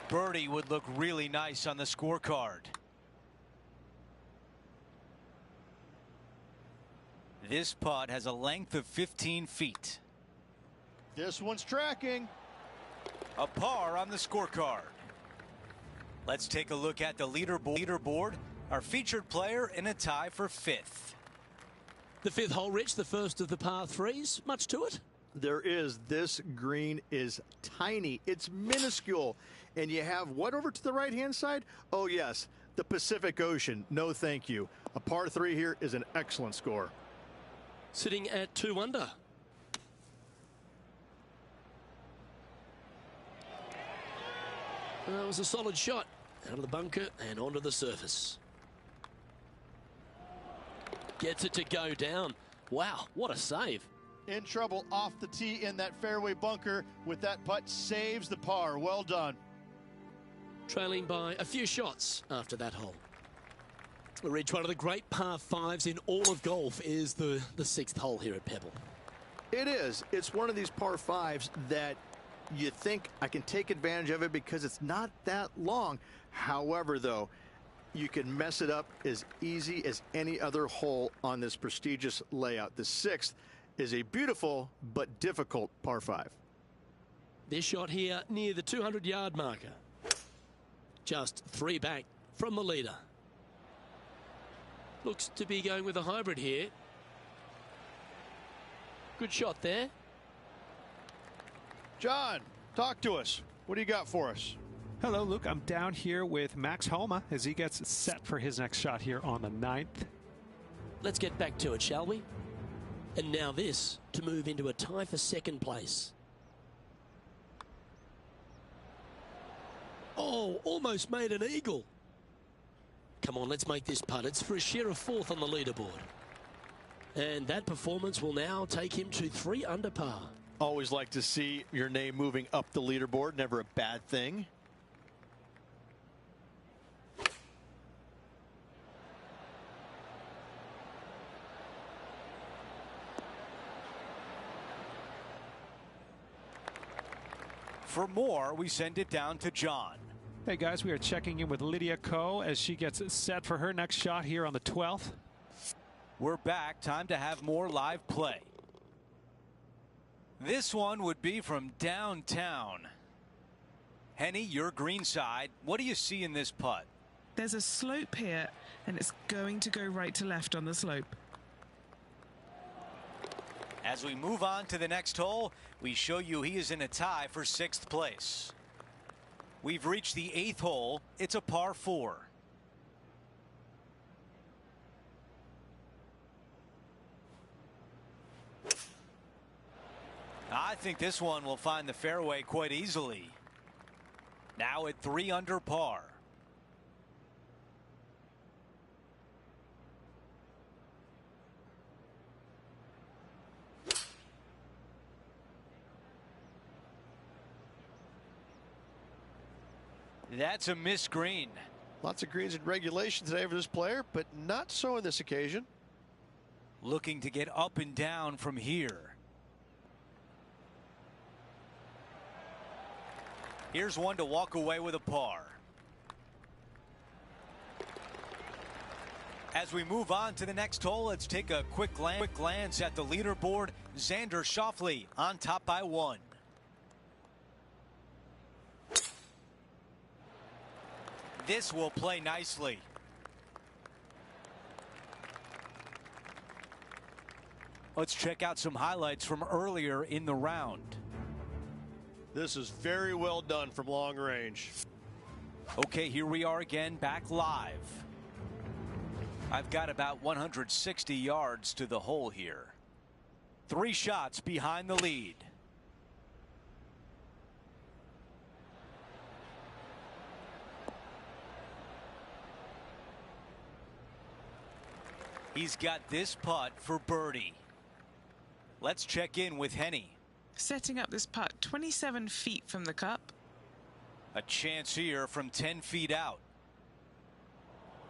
Birdie would look really nice on the scorecard. This putt has a length of 15 feet. This one's tracking. A par on the scorecard. Let's take a look at the leaderboard. Our featured player in a tie for 5th. The 5th hole, Rich, the first of the par 3s. Much to it? There is. This green is tiny. It's minuscule. And you have what over to the right-hand side? Oh, yes, the Pacific Ocean. No, thank you. A par 3 here is an excellent score. Sitting at 2 under. It was a solid shot out of the bunker and onto the surface. Gets it to go down. Wow, what a save. In trouble off the tee in that fairway bunker with that putt, saves the par. Well done. Trailing by a few shots after that hole. Ridge, one of the great par fives in all of golf is the sixth hole here at Pebble. It is. It's one of these par fives that you think I can take advantage of it because it's not that long. However, though, you can mess it up as easy as any other hole on this prestigious layout. The sixth is a beautiful but difficult par five. This shot here near the 200-yard marker. Just 3 back from the leader. Looks to be going with a hybrid here. Good shot there. John, talk to us. What do you got for us? Hello, Luke. I'm down here with Max Homa as he gets set for his next shot here on the 9th. Let's get back to it, shall we? And now this to move into a tie for second place. Oh, almost made an eagle. Come on, let's make this putt. It's for a share of 4th on the leaderboard. And that performance will now take him to 3 under par. Always like to see your name moving up the leaderboard. Never a bad thing. For more, we send it down to John. Hey guys, we are checking in with Lydia Ko as she gets set for her next shot here on the 12th. We're back. Time to have more live play. This one would be from downtown. Henny, your green side. What do you see in this putt? There's a slope here, and it's going to go right to left on the slope. As we move on to the next hole, we show you he is in a tie for 6th place. We've reached the 8th hole. It's a par 4. I think this one will find the fairway quite easily. Now at 3 under par. That's a missed green. Lots of greens in regulation today for this player, but not so on this occasion. Looking to get up and down from here. Here's one to walk away with a par. As we move on to the next hole, let's take a quick glance at the leaderboard. Xander Schauffele on top by 1. This will play nicely. Let's check out some highlights from earlier in the round. This is very well done from long range. Okay, here we are again, back live. I've got about 160 yards to the hole here. 3 shots behind the lead. He's got this putt for birdie. Let's check in with Henny. Setting up this putt 27 feet from the cup. A chance here from 10 feet out.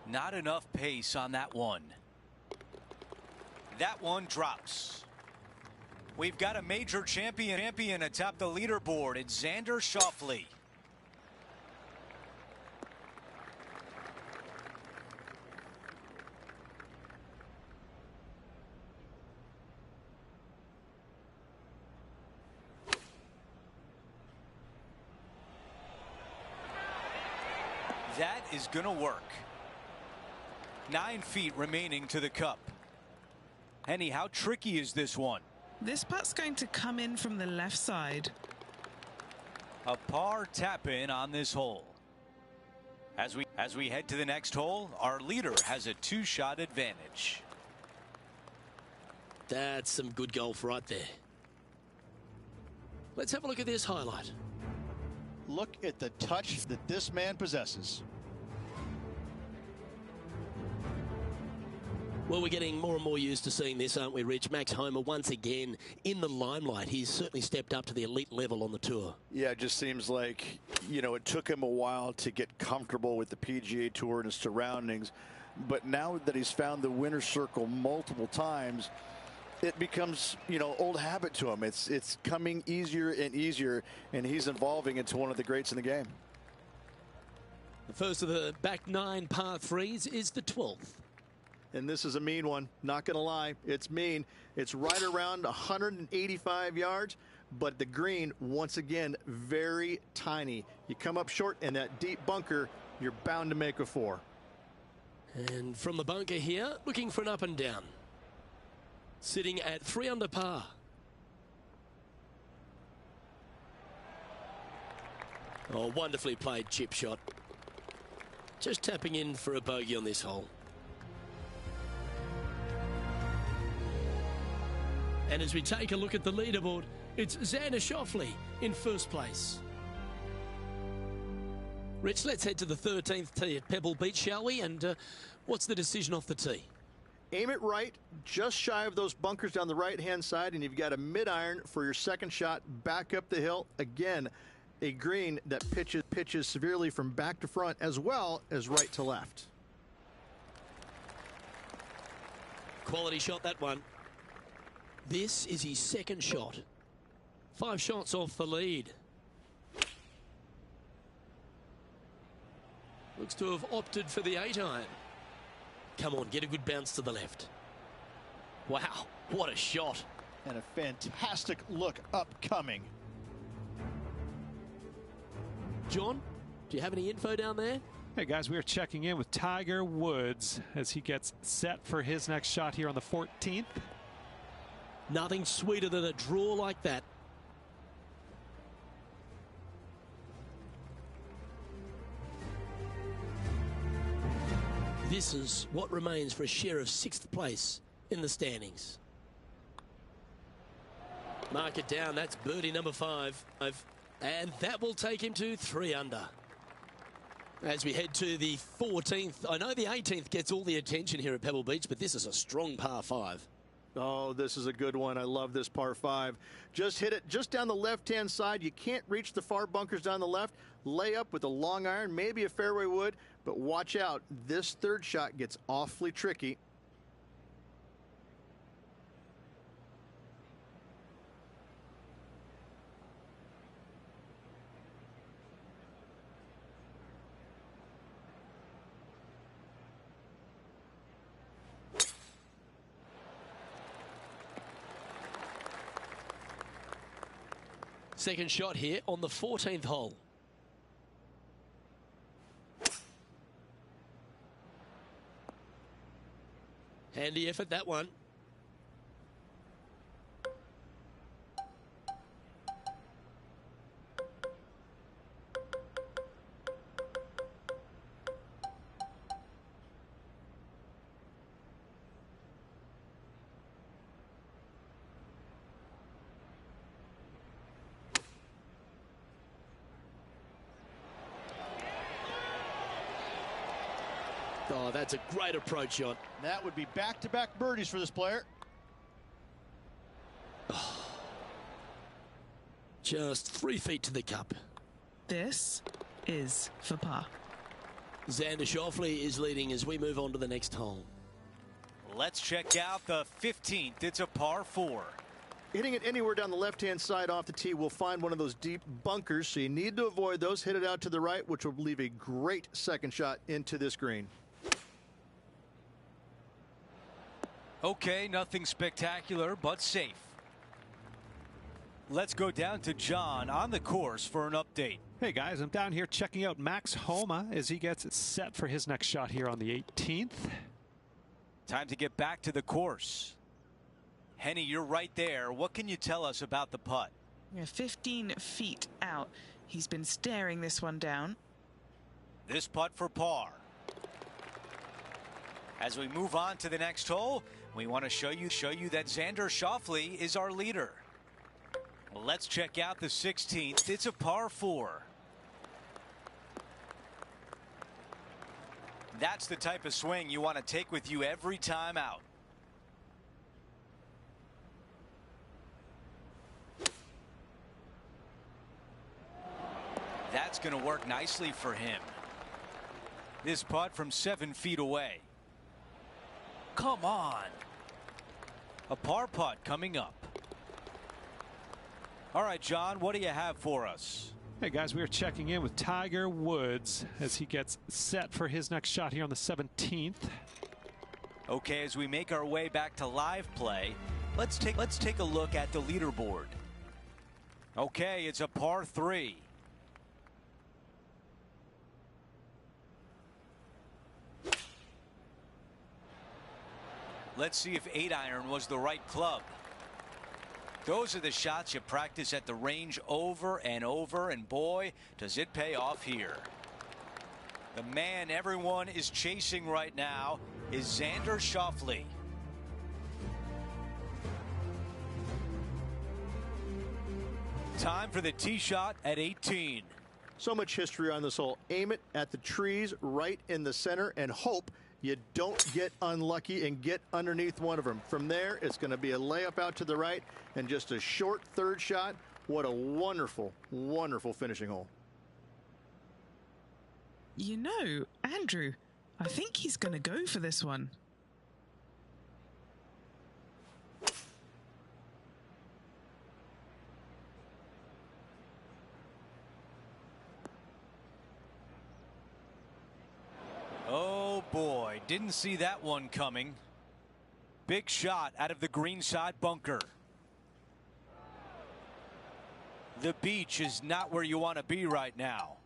Not enough pace on that one. That one drops. We've got a major champion atop the leaderboard. It's Xander Schauffele. That is going to work. 9 feet remaining to the cup. Henny, how tricky is this one? This putt's going to come in from the left side. A par tap in on this hole. As we head to the next hole, our leader has a 2-shot advantage. That's some good golf right there. Let's have a look at this highlight. Look at the touch that this man possesses. Well, we're getting more and more used to seeing this, aren't we, Rich? Max Homa once again in the limelight. He's certainly stepped up to the elite level on the tour. Yeah, it just seems like, you know, it took him a while to get comfortable with the PGA Tour and his surroundings. But now that he's found the winner's circle multiple times, it becomes, you know, old habit to him. It's coming easier and easier, and he's evolving into one of the greats in the game. The first of the back 9 par 3s is the 12th. And this is a mean one, not going to lie. It's mean. It's right around 185 yards, but the green, once again, very tiny. You come up short in that deep bunker, you're bound to make a 4. And from the bunker here, looking for an up and down. Sitting at 3 under par. Oh, wonderfully played chip shot. Just tapping in for a bogey on this hole. And as we take a look at the leaderboard, it's Xander Schauffele in first place. Rich, let's head to the 13th tee at Pebble Beach, shall we? And what's the decision off the tee? Aim it right, just shy of those bunkers down the right-hand side, and you've got a mid-iron for your second shot back up the hill. Again, a green that pitches severely from back to front as well as right to left. Quality shot, that one. This is his second shot. 5 shots off the lead. Looks to have opted for the 8-iron. Come on, get a good bounce to the left. Wow, what a shot. And a fantastic look upcoming. John, do you have any info down there? Hey guys, we are checking in with Tiger Woods as he gets set for his next shot here on the 14th. Nothing sweeter than a draw like that. This is what remains for a share of 6th place in the standings. Mark it down. That's birdie number 5. And that will take him to 3 under. As we head to the 14th. I know the 18th gets all the attention here at Pebble Beach, but this is a strong par 5. Oh, this is a good one. I love this par 5. Just hit it just down the left-hand side. You can't reach the far bunkers down the left. Lay up with a long iron, maybe a fairway wood, but watch out. This third shot gets awfully tricky. Second shot here on the 14th hole. Handy effort, that one. Oh, that's a great approach shot. That would be back-to-back birdies for this player. Just 3 feet to the cup. This is for par. Xander Schauffele is leading as we move on to the next hole. Let's check out the 15th. It's a par 4. Hitting it anywhere down the left-hand side off the tee will find one of those deep bunkers, so you need to avoid those. Hit it out to the right, which will leave a great second shot into this green. Okay, nothing spectacular, but safe. Let's go down to John on the course for an update. Hey guys, I'm down here checking out Max Homa as he gets set for his next shot here on the 18th. Time to get back to the course. Henny, you're right there. What can you tell us about the putt? 15 feet out. He's been staring this one down. This putt for par. As we move on to the next hole, we want to show you that Xander Schauffele is our leader. Let's check out the 16th. It's a par 4. That's the type of swing you want to take with you every time out. That's going to work nicely for him. This putt from 7 feet away. Come on. A par putt coming up. All right, John, what do you have for us? Hey guys, we are checking in with Tiger Woods as he gets set for his next shot here on the 17th. Okay, as we make our way back to live play, let's take a look at the leaderboard. Okay, it's a par 3. Let's see if 8-iron was the right club. Those are the shots you practice at the range over and over, and boy, does it pay off here. The man everyone is chasing right now is Xander Schauffele. Time for the tee shot at 18. So much history on this hole. Aim it at the trees right in the center and hope you don't get unlucky and get underneath one of them. From there, it's going to be a layup out to the right and just a short third shot. What a wonderful, wonderful finishing hole. You know, Andrew, I think he's going to go for this one. Oh boy, didn't see that one coming. Big shot out of the green side bunker. The beach is not where you want to be right now.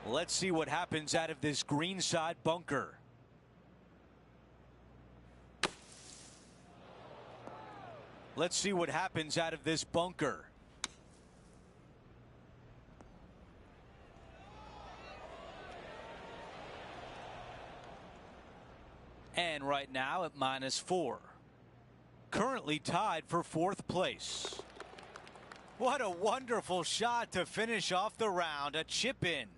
Let's see what happens out of this green side bunker. Let's see what happens out of this bunker. And right now at -4. Currently tied for 4th place. What a wonderful shot to finish off the round. A chip in.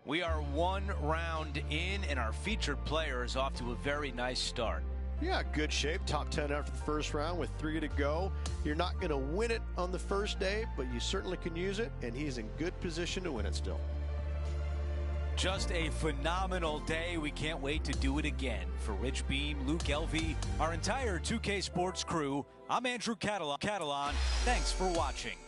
We are 1 round in, and our featured player is off to a very nice start. Yeah, good shape. Top 10 after the first round with 3 to go. You're not going to win it on the first day, but you certainly can use it, and he's in good position to win it still. Just a phenomenal day. We can't wait to do it again. For Rich Beam, Luke Elvey, our entire 2K Sports crew, I'm Andrew Catalan. Thanks for watching.